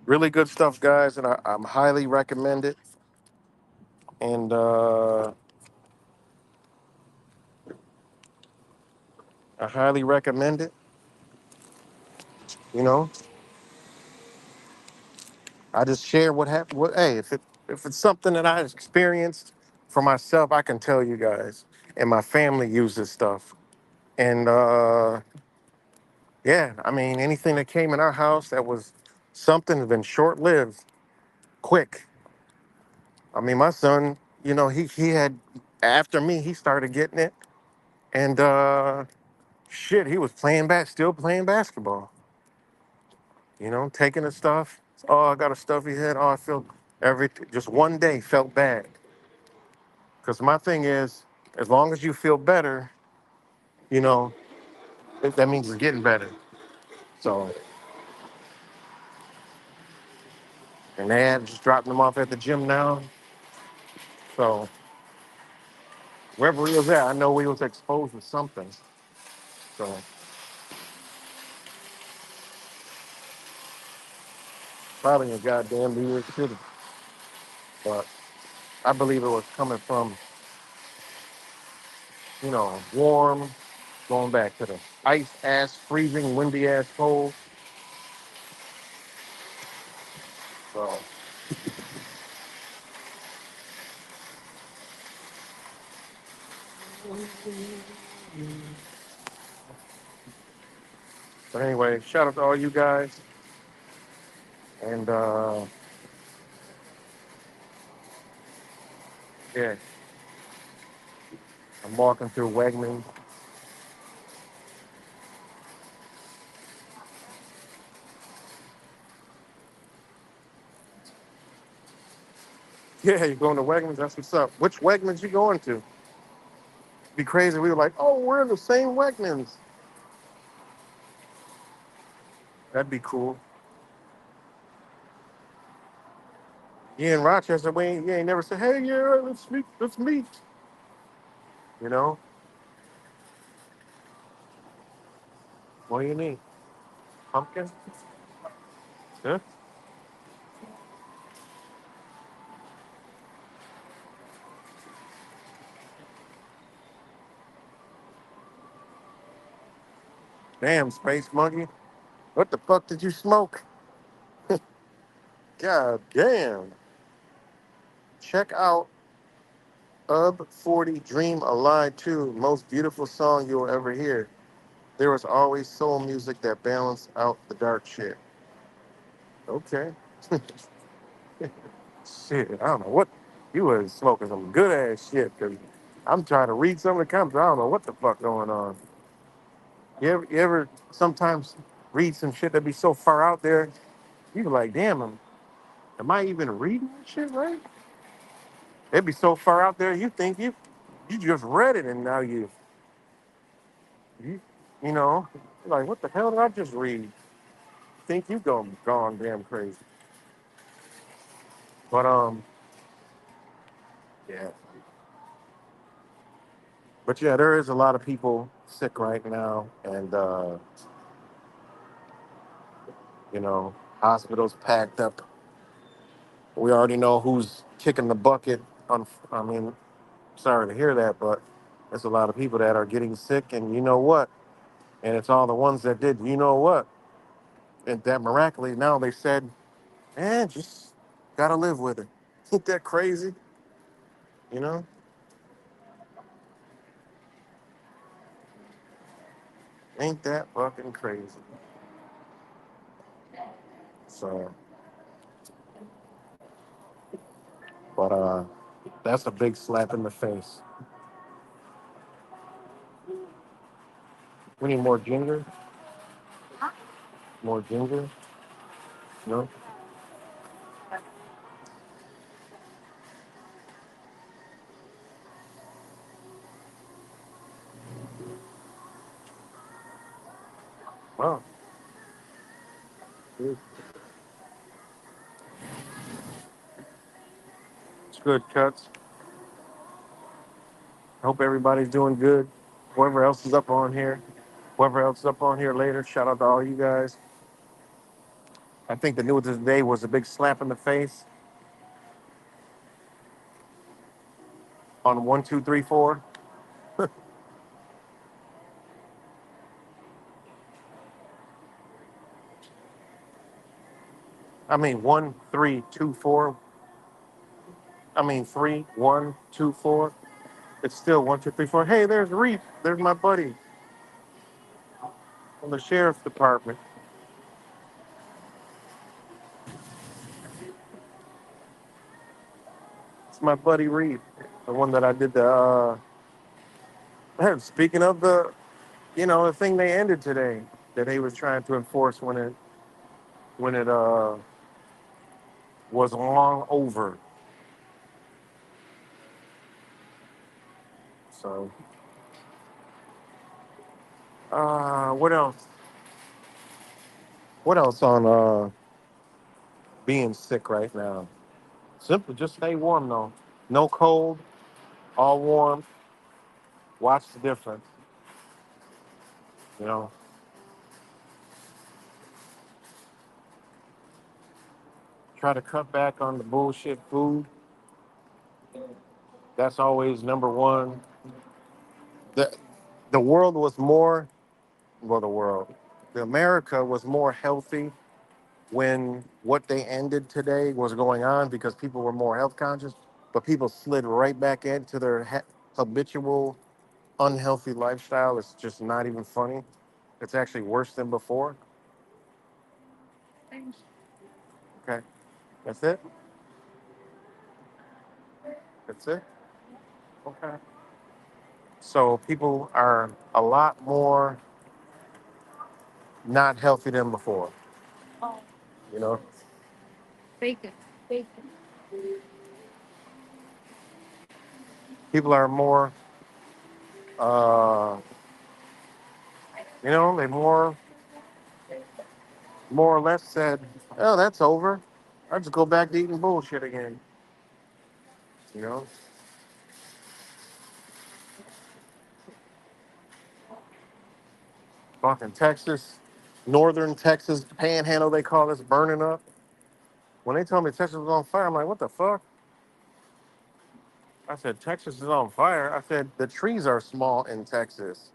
Really good stuff, guys, and I'm highly recommend it. And I highly recommend it. You know, I just share what happened. What hey, if it's something that I experienced for myself, I can tell you guys. And my family uses stuff. And yeah, I mean, anything that came in our house that was something has been short lived, quick. I mean, my son, he had after me, he started getting it, and shit, he was still playing basketball. Taking the stuff. Oh, I got a stuffy head. Oh, I feel just one day felt bad. Because my thing is, as long as you feel better, you know, that means it's getting better. So, and they had just dropping them off at the gym now. So wherever we was at, I know we was exposed to something. So probably a goddamn New York City. But I believe it was coming from, warm, going back to the ice ass, freezing, windy ass cold. So, but anyway, shout out to all you guys. And yeah, I'm walking through Wegmans. Yeah, you're going to Wegmans. That's what's up. Which Wegmans you going to? Be crazy. We were like, oh, we're in the same Wegmans. That'd be cool. You in Rochester, you ain't never said, hey, yeah, let's meet, let's meet. You know, what do you need? Pumpkin? Yeah. Damn, Space Monkey. What the fuck did you smoke? God damn. Check out UB 40 Dream Alive 2, most beautiful song you'll ever hear. There was always soul music that balanced out the dark shit. Okay. Shit, I don't know what. You was smoking some good ass shit, because I'm trying to read some of the comments. I don't know what the fuck going on. You ever sometimes read some shit that be so far out there, you be like, damn, am I even reading this shit right? It be so far out there, you think you just read it, and now you you know like, what the hell did I just read? Think you gone damn crazy. But yeah. But yeah, there is a lot of people sick right now, and hospitals packed up. We already know who's kicking the bucket. I mean, sorry to hear that, but there's a lot of people that are getting sick, and you know what? And it's all the ones that did, you know what? And that miraculously now they said, just gotta live with it. Ain't that crazy? You know? Ain't that fucking crazy? So, but that's a big slap in the face. We need more ginger. More ginger. No. Wow. It's good cuts. Hope everybody's doing good. Whoever else is up on here, whoever else is up on here later, shout out to all you guys. I think the news of the day was a big slap in the face on 1234. I mean 1324. I mean 3124. It's still 1234. Hey, there's Reef. There's my buddy from the sheriff's department. It's my buddy Reef, the one that I did the. Speaking of the thing they ended today that he was trying to enforce when it was long over. So, what else? What else on being sick right now? Simply just stay warm though. No cold, all warm. Watch the difference. You know, try to cut back on the bullshit food. That's always number one. The the world was more well the world. The America was more healthy when what they ended today was going on because people were more health conscious, but people slid right back into their habitual unhealthy lifestyle. It's just not even funny. It's actually worse than before. Okay, that's it. That's it. Okay. So people are a lot more not healthy than before. You know, people are more, uh, they more or less said, "Oh, that's over. I just go back to eating bullshit again." You know, fucking Texas, northern Texas panhandle, they call this burning up. When they told me Texas was on fire, I'm like, what the fuck? I said, Texas is on fire. I said, the trees are small in Texas.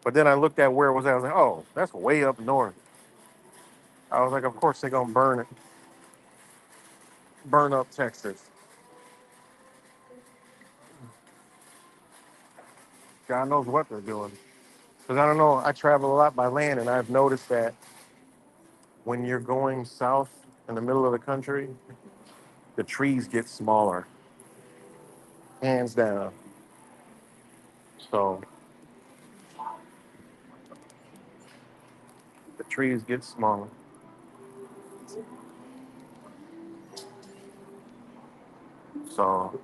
But then I looked at where it was at. I was like, oh, that's way up north. I was like, of course they're gonna burn up Texas. God knows what they're doing. Because I don't know, I travel a lot by land, and I've noticed that when you're going south in the middle of the country, the trees get smaller, hands down. So the trees get smaller. So,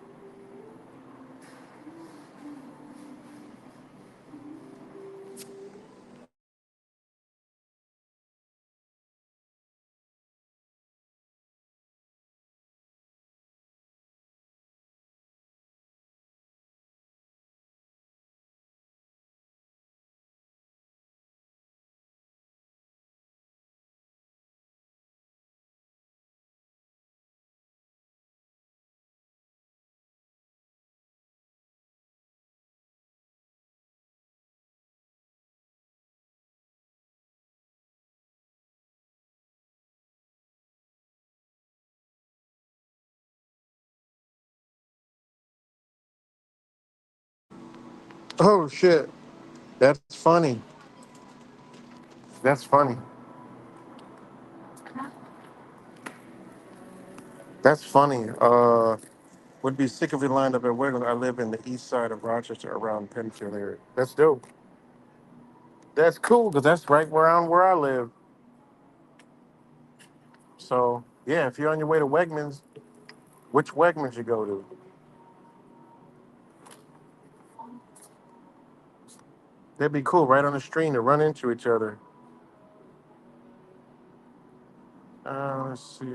oh shit, that's funny. That's funny. That's funny. Would be sick if we lined up at Wegmans. I live in the east side of Rochester, around Penfield area. That's dope. That's cool because that's right around where I live. So yeah, if you're on your way to Wegmans, which Wegmans you go to? That'd be cool, right on the stream to run into each other. Let's see.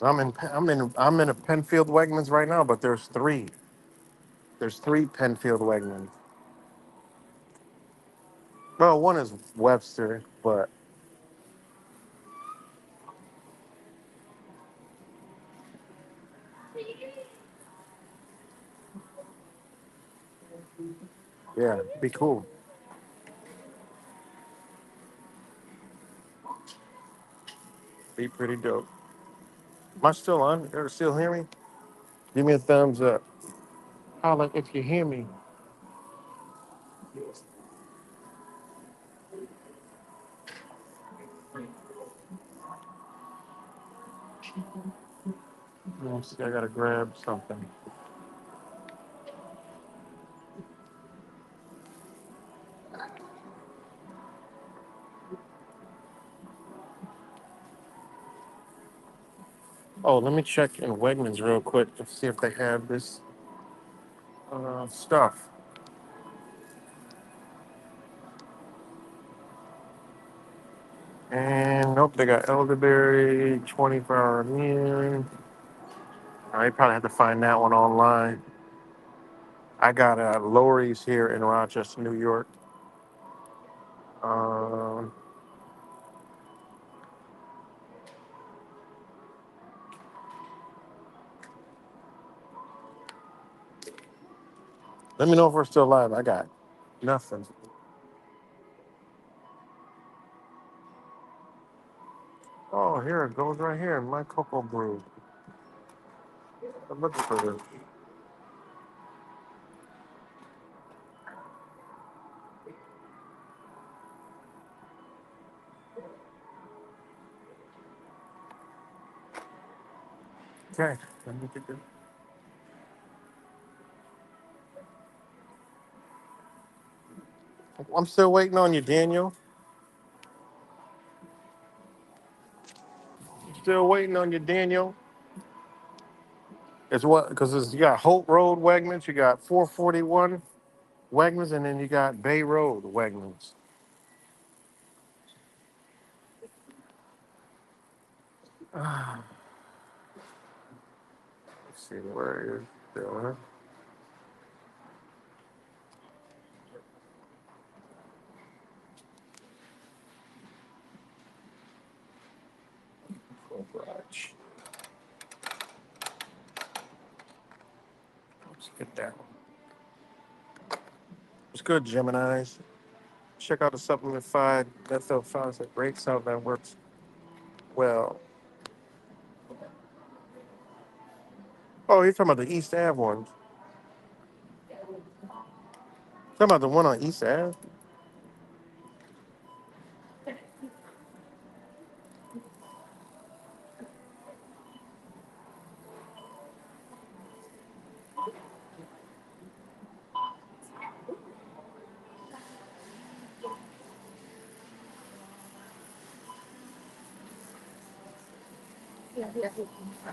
I'm in a Penfield Wegmans right now, but there's three. There's three Penfield Wegmans. Well, one is Webster, but yeah, be cool. Be pretty dope. Am I still on? You still hear me? Give me a thumbs up. Holla if you hear me. Let me see, I gotta grab something. Oh, let me check in Wegmans real quick to see if they have this stuff. And nope, they got elderberry, 24-hour immune. I probably have to find that one online. I got Lori's here in Rochester, New York. Um, Let me know if we're still live. I got nothing. Oh, here it goes right here. My cocoa brew. I'm looking for this. Okay. Let me get this. I'm still waiting on you, Daniel. Still waiting on you, Daniel. It's what? Because you got Holt Road Wegmans, you got 441 Wegmans, and then you got Bay Road Wegmans. Let's see, where is the garage? Let's get that one. It's good, Geminis. Check out the supplement 5. Methyl 5 that breaks out that works well. Oh, you're talking about the East Ave one. Talking about the one on East Ave?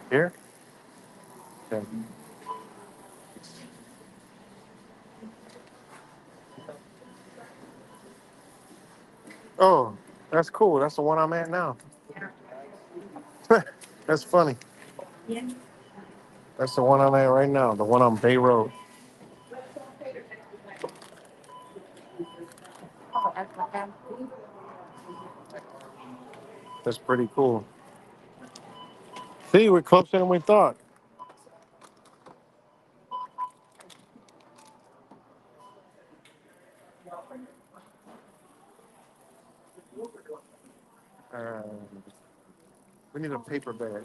Here? Okay. Oh, that's cool. That's the one I'm at now. That's funny. That's the one I'm at right now. The one on Bay Road. That's pretty cool. See, we're closer than we thought. Uh, we need a paper bag.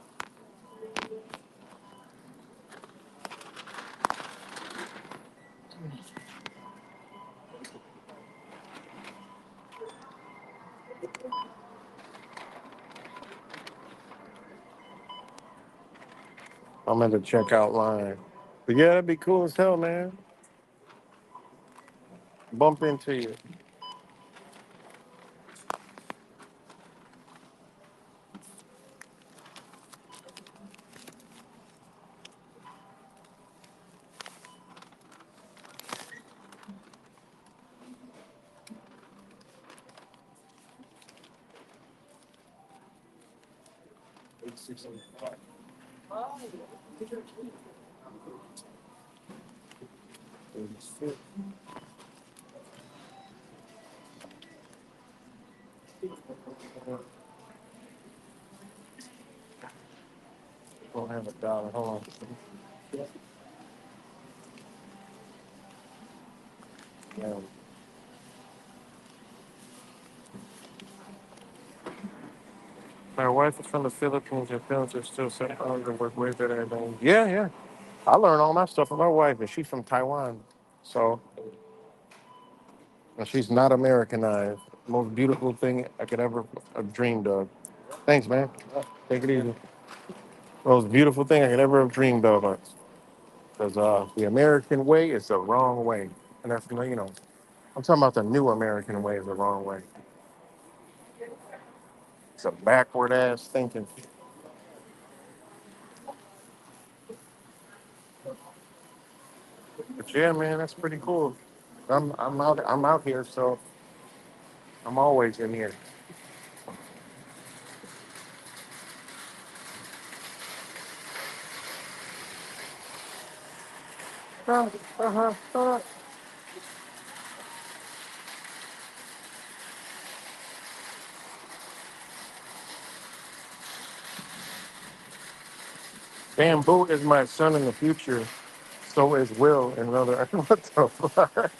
I'm in the checkout line. But yeah, that'd be cool as hell, man. Bump into you. Don't have a dollar. Hold on. Yeah. My wife is from the Philippines. Her parents are still sent home to work with her. And yeah, yeah. I learned all my stuff from my wife, and she's from Taiwan. So and she's not Americanized. Most beautiful thing I could ever have dreamed of. Thanks, man. Take it easy. Most beautiful thing I could ever have dreamed of. Because the American way is the wrong way. And that's, I'm talking about the new American way is the wrong way. It's a backward ass thinking. But yeah, man, that's pretty cool. I'm out here, so I'm always in here. Bamboo is my son in the future. So is Will and another. What the fuck?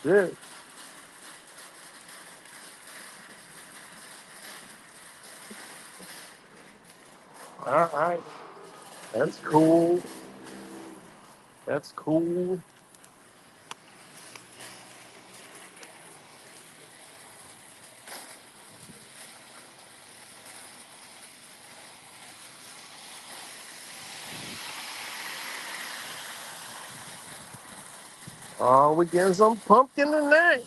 Shit. All right. That's cool. That's cool. Oh, we getting some pumpkin tonight.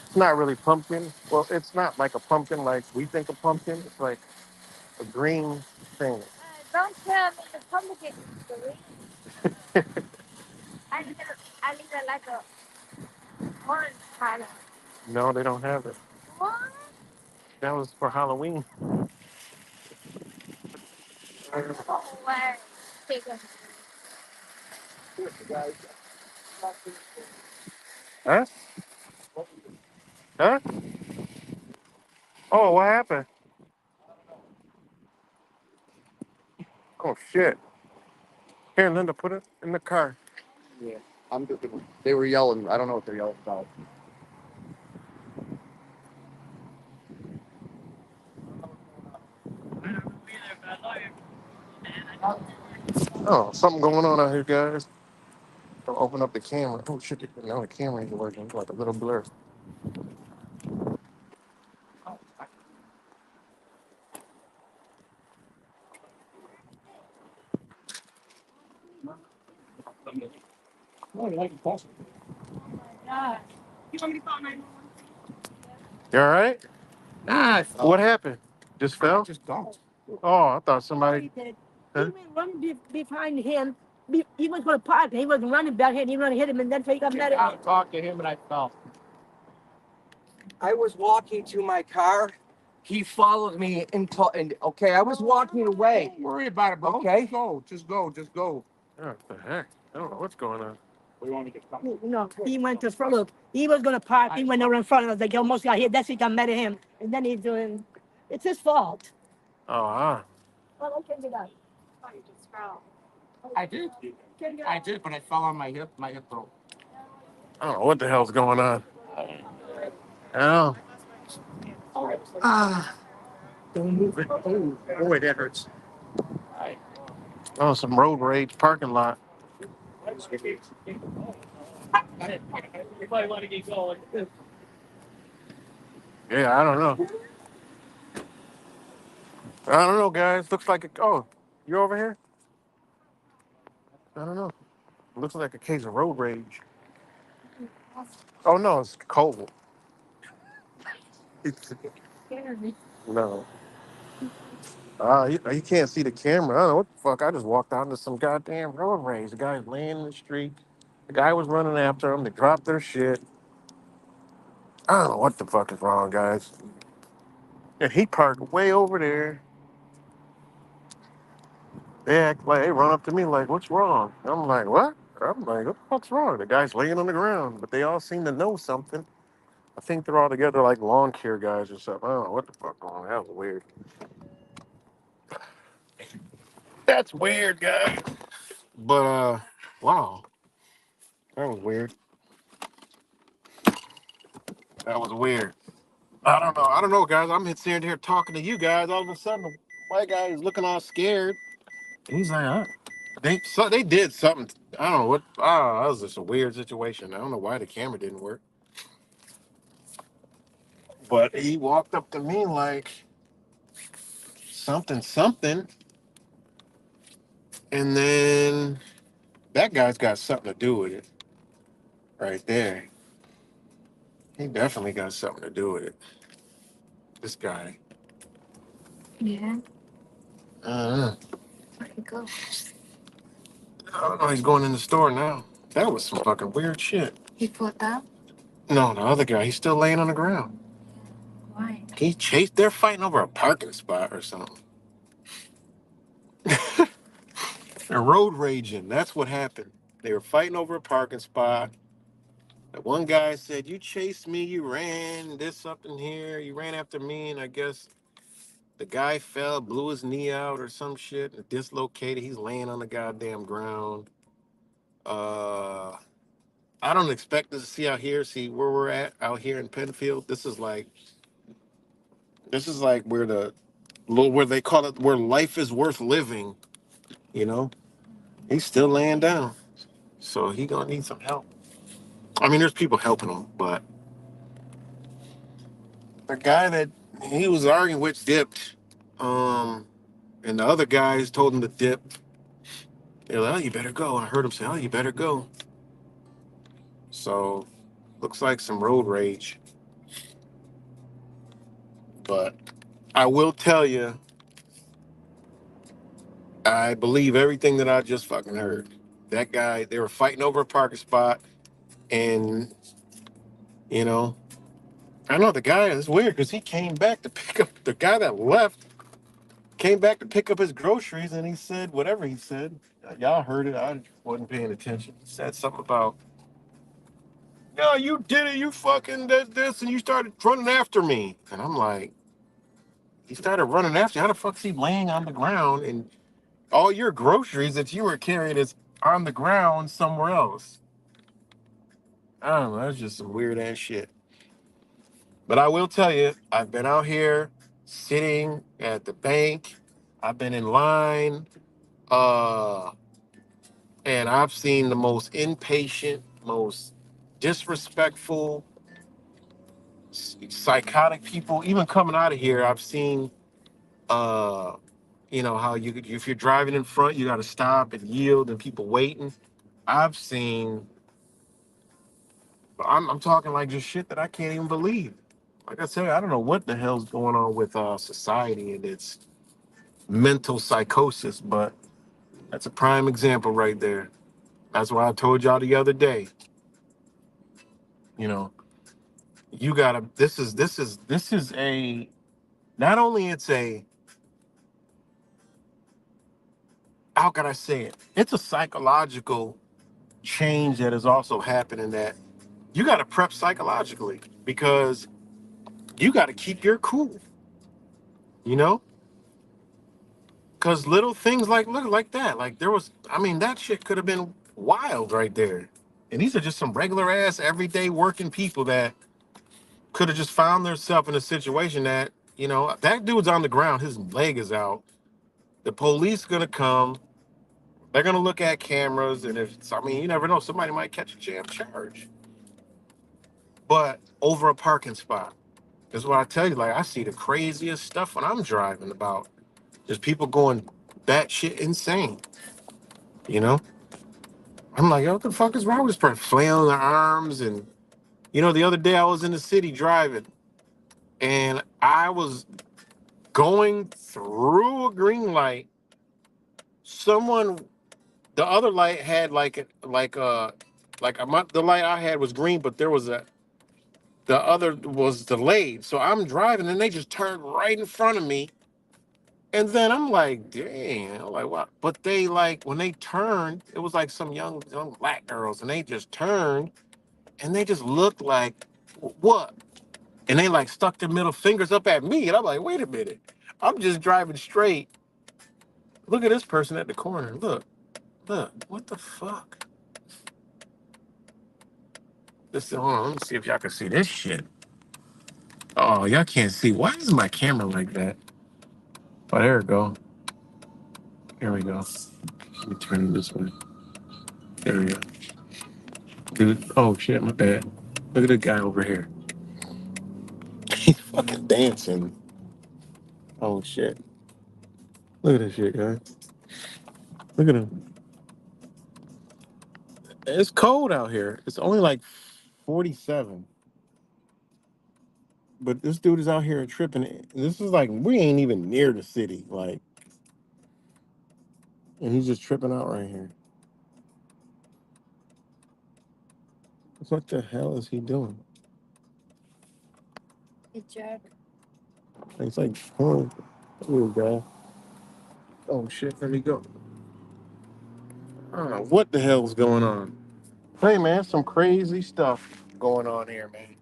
It's not really pumpkin. Well, it's not like a pumpkin like we think of pumpkin. It's like a green thing. Don't tell me the pumpkin is green. I need a, like a orange color. No, they don't have it. What? That was for Halloween. Oh, wow. Take a- Huh? Huh? Oh, what happened? Oh shit! Here, Linda, put it in the car. Yeah, they were yelling. I don't know what they're yelling about. Oh, something going on out here, guys. I'll open up the camera. Oh shit! Now the camera ain't working. It's like a little blur. You all right? Nah, I fell. What happened? Just fell? Just don't. Oh, I thought somebody. Huh? He went running behind him. He was going to park. He was running back here. And he running hit him, and then he got mad at him. I talked to him, and I fell. I was walking to my car. He followed me and okay, I was walking away. Don't worry about it, bro. Okay. Just go. Oh, what the heck? I don't know what's going on. We want me to come. No, he went to front. Look, he was gonna park. He went over in front of us. Like he almost got hit. That's he got mad at him, and then he's doing. It's his fault. Oh, well, okay, get out. Oh, you just fell. I did. I did, but I fell on my hip. My hip broke. I don't know what the hell's going on. Oh. Ah. Don't move it. Oh, boy, that hurts. Oh, some road rage parking lot. Yeah, I don't know. I don't know, guys. Looks like oh, you're over here? I don't know. Looks like a case of road rage. Oh no, it's cold. It's, no. You can't see the camera. I don't know what the fuck. I just walked out into some goddamn road rage. The guy's laying in the street. The guy was running after him. They dropped their shit. I don't know what the fuck is wrong, guys. And he parked way over there. They act like they run up to me like, "What's wrong?" I'm like, "What?" I'm like, "What the fuck's wrong?" The guy's laying on the ground, but they all seem to know something. I think they're all together like lawn care guys or something. I don't know what the fuck going on. That was weird. That's weird, guys. But wow, that was weird. That was weird. I don't know. I don't know, guys. I'm sitting here talking to you guys. All of a sudden, the white guy is looking all scared. He's like, huh? They did something. I don't know what. That was just a weird situation. I don't know why the camera didn't work. But he walked up to me like something, something, and then that guy's got something to do with it, right there. He definitely got something to do with it. This guy. Yeah. Uh, where'd he go? I don't know. He's going in the store now. That was some fucking weird shit. He flipped out? No, the other guy. He's still laying on the ground. Why? He chased. They're fighting over a parking spot or something. They're road raging. That's what happened. They were fighting over a parking spot. The one guy said, "You chased me. You ran. This something here. You ran after me." And I guess the guy fell, blew his knee out or some shit, and dislocated. He's laying on the goddamn ground. Uh, I don't expect to see out here. See where we're at out here in Penfield. This is like where they call it where life is worth living. You know, he's still laying down, so he gonna need some help. I mean, there's people helping him, but the guy that he was arguing with dipped, um, and the other guys told him to dip. They're like, "Oh, you better go." I heard him say, "Oh, you better go." So, looks like some road rage. But I will tell you, I believe everything that I just fucking heard. That guy, they were fighting over a parking spot, and you know, I know the guy is weird because he came back to pick up the guy that left. Came back to pick up his groceries, and he said whatever he said. Y'all heard it. I wasn't paying attention. He said something about, "No, you did it. You fucking did this, and you started running after me." And I'm like, he started running after you. How the fuck's he laying on the ground and all your groceries that you were carrying is on the ground somewhere else? I don't know. That's just some weird ass shit. But I will tell you, I've been out here sitting at the bank. I've been in line. Uh, and I've seen the most impatient, most disrespectful, psychotic people. Even coming out of here, I've seen, uh, how if you're driving in front, you got to stop and yield, and people waiting. I've seen. I'm talking like just shit that I can't even believe. Like I said, I don't know what the hell's going on with society and its mental psychosis, but that's a prime example right there. That's why I told y'all the other day. You know, you gotta. This is a. Not only it's a. How can I say it? It's a psychological change that is also happening. That you got to prep psychologically because you got to keep your cool. You know, because little things like look like that. Like there was. I mean, that shit could have been wild right there. And these are just some regular ass everyday working people that could have just found themselves in a situation that that dude's on the ground, his leg is out. The police gonna come. They're gonna look at cameras, and I mean, you never know. Somebody might catch a jam charge. But over a parking spot is what I tell you. Like I see the craziest stuff when I'm driving about just people going batshit insane. You know, I'm like, yo, what the fuck is wrong with this person? Flailing their arms, and the other day I was in the city driving, and I was going through a green light. Someone, the other light had the light I had was green, but the other was delayed. So I'm driving, and they just turned right in front of me And then I'm like, dang, I'm like, what? But they like when they turned, it was like some young black girls, and they just turned and they just looked like, what? And they like stuck their middle fingers up at me, and I'm like, wait a minute, I'm just driving straight. Look at this person at the corner. Look, what the fuck? Hold on, let me see if y'all can see this shit. Oh, y'all can't see. Why is my camera like that? Oh, there we go. Here we go. Let me turn it this way. There we go. Dude, oh shit, my bad. Look at the guy over here. He's fucking dancing. Oh shit. Look at this shit, guys. Look at him. It's cold out here. It's only like 47. But this dude is out here tripping. This is like, we ain't even near the city. Like, and he's just tripping out right here. What the hell is he doing? It's like, oh, here we go. Oh shit, let me go. I don't know what the hell's going on. Hey man, some crazy stuff going on here, man.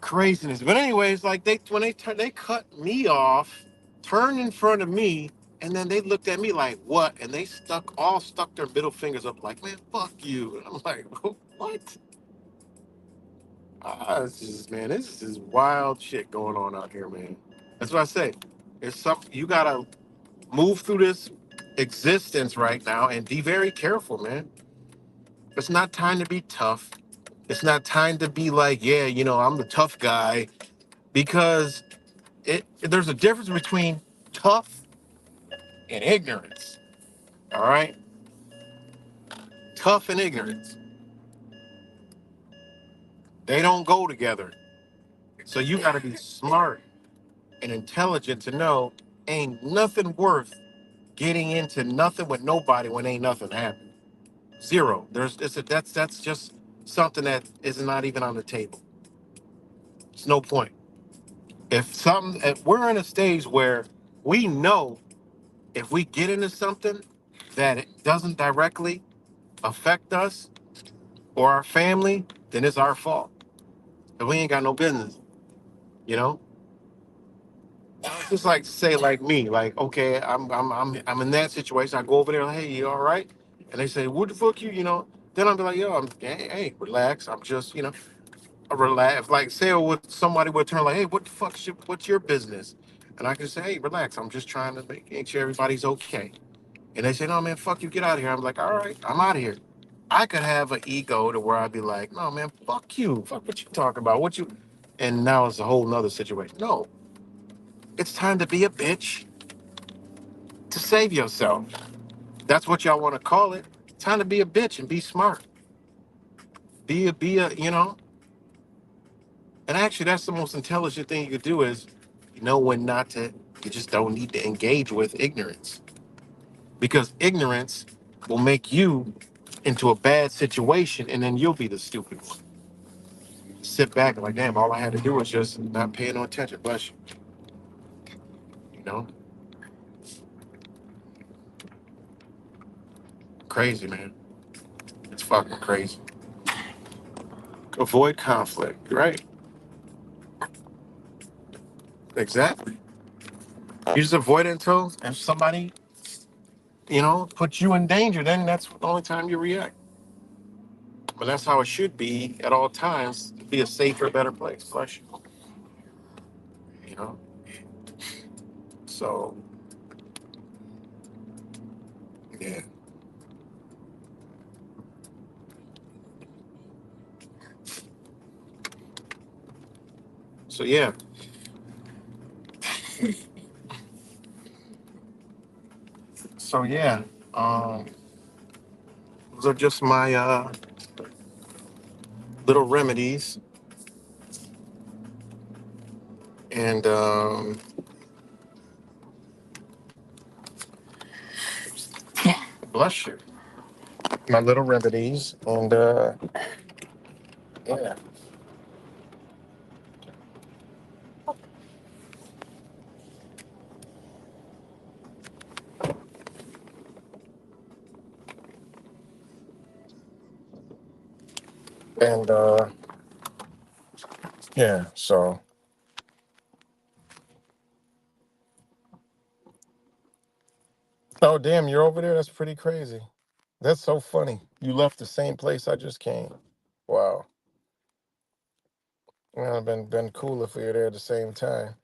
Craziness. But anyways, like they cut me off, turned in front of me, and then they looked at me like, what? And they stuck their middle fingers up like, man, fuck you. And I'm like, what? This is wild shit going on out here, man. That's what I say. It's something you gotta move through this existence right now and be very careful, man. It's not time to be tough. It's not time to be like, yeah, I'm the tough guy, because there's a difference between tough and ignorance. All right? Tough and ignorance. They don't go together. So you gotta be smart and intelligent to know ain't nothing worth getting into nothing with nobody when ain't nothing happening. Zero. That's just something that is not even on the table. It's no point. If we're in a stage where we know if we get into something that it doesn't directly affect us or our family, then it's our fault. And we ain't got no business, you know? It's just like say like me, like, okay, I'm in that situation. I go over there, like, hey, you all right? And they say, what the fuck then I'll be like, yo, hey, relax. I'm just, relax. Like say somebody would turn like, hey, what the fuck what's your business? And I can say, hey, relax. I'm just trying to make sure everybody's okay. And they say, no, man, fuck you, get out of here. I'm like, all right, I'm out of here. I could have an ego to where I'd be like, no, man, fuck you. Fuck what you talking about. And now it's a whole nother situation. No, it's time to be a bitch to save yourself. That's what y'all want to call it. Time to be a bitch and be smart. Be a. And actually, that's the most intelligent thing you could do is know when not to, you just don't need to engage with ignorance. Because ignorance will make you into a bad situation and then you'll be the stupid one. Sit back and like, damn, all I had to do was just not pay no attention. Bless you. You know? Crazy, man. It's fucking crazy. Avoid conflict, right? Exactly. You just avoid it until if somebody, puts you in danger, then that's the only time you react. But that's how it should be at all times to be a safer, better place. Bless you. You know? So, yeah. So, yeah. So, yeah. Um, those are just my little remedies. And bless you. My little remedies. And yeah. And yeah, so oh damn, you're over there? That's pretty crazy. That's so funny. You left the same place I just came. Wow. Well, it'd been cool if we were there at the same time.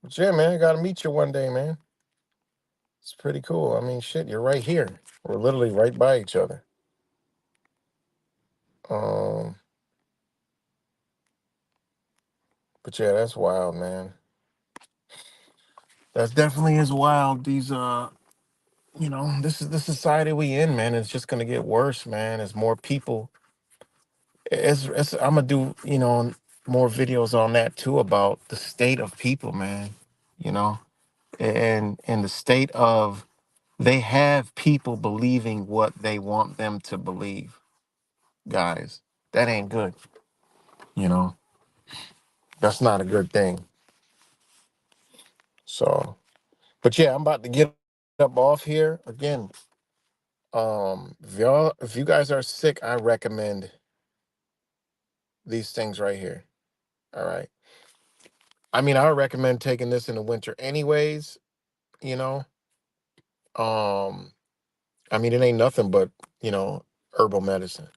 But yeah, man, I gotta meet you one day, man. It's pretty cool. I mean, shit, you're right here. We're literally right by each other. Um, but yeah, that's wild, man. That definitely is wild. These this is the society we in, man. It's just gonna get worse, man. As more people, it's I'm gonna do, more videos on that too about the state of people, man. You know, and the state of they have people believing what they want them to believe, guys. That ain't good. You know, that's not a good thing. So, but yeah, I'm about to get up off here again. If you guys are sick, I recommend these things right here. All right. I mean, I would recommend taking this in the winter anyways, you know. Um, I mean, it ain't nothing but, you know, herbal medicine.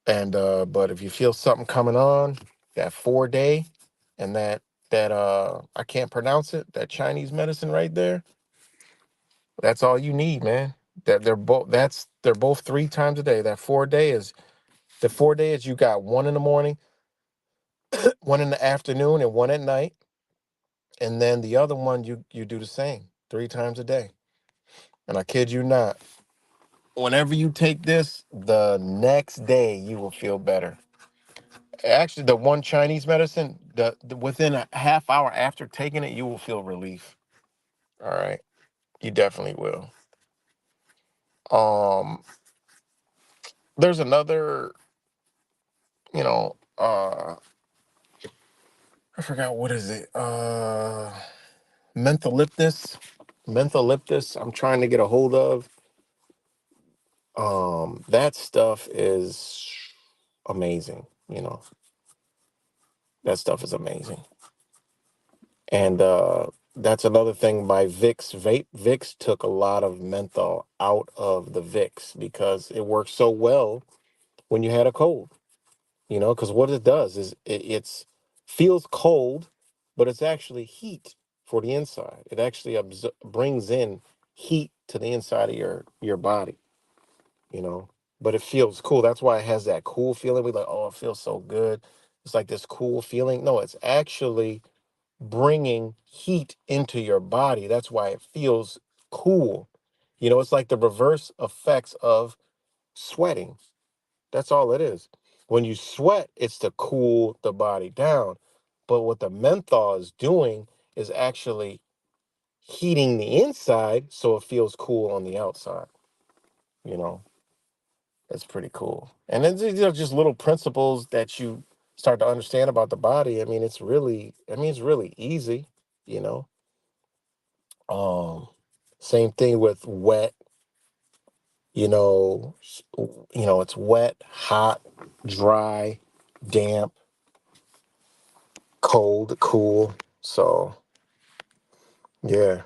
And but if you feel something coming on, that 4 day and that I can't pronounce it, that Chinese medicine right there, that's all you need, man. That they're both 3 times a day. That 4 day is the 4 day is you got one in the morning, one in the afternoon, and one at night. And then the other one you do the same 3 times a day. And I kid you not, whenever you take this, the next day you will feel better. Actually, the one Chinese medicine, within a half hour after taking it, you will feel relief. All right, you definitely will. Um, there's another, you know, I forgot what is it. Mentholyptus, mentholyptus. I'm trying to get a hold of. That stuff is amazing. You know, that stuff is amazing. And that's another thing by Vicks vape. Vicks took a lot of menthol out of the Vicks because it works so well when you had a cold. You know, because what it does is it's feels cold, but it's actually heat for the inside. It actually brings in heat to the inside of your body. You know, but it feels cool. That's why it has that cool feeling. We like, oh, it feels so good. It's like this cool feeling. No, it's actually bringing heat into your body. That's why it feels cool. You know, it's like the reverse effects of sweating. That's all it is. When you sweat, it's to cool the body down. But what the menthol is doing is actually heating the inside so it feels cool on the outside. You know, it's pretty cool. And then these are just little principles that you start to understand about the body. It's really easy, you know. Um, Same thing with wet, it's wet, hot, dry, damp, cold, cool. So yeah,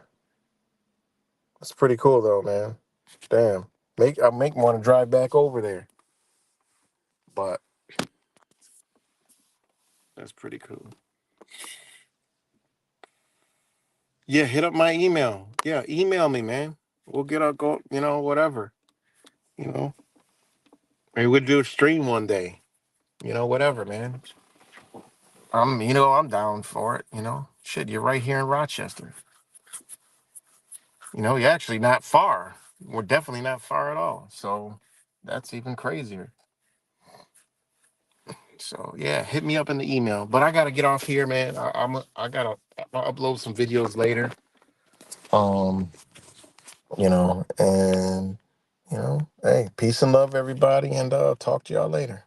it's pretty cool though, man. Damn. I make want to drive back over there. But that's pretty cool. Yeah, hit up my email. Yeah, email me, man. We'll get our go, whatever. You know. Maybe we'll do a stream one day. Whatever, man. I'm down for it, you know. Shit, you're right here in Rochester. You're actually not far. We're definitely not far at all. So that's even crazier. So yeah, hit me up in the email. But I gotta get off here, man. I'll upload some videos later. Um, and hey, peace and love, everybody, and talk to y'all later.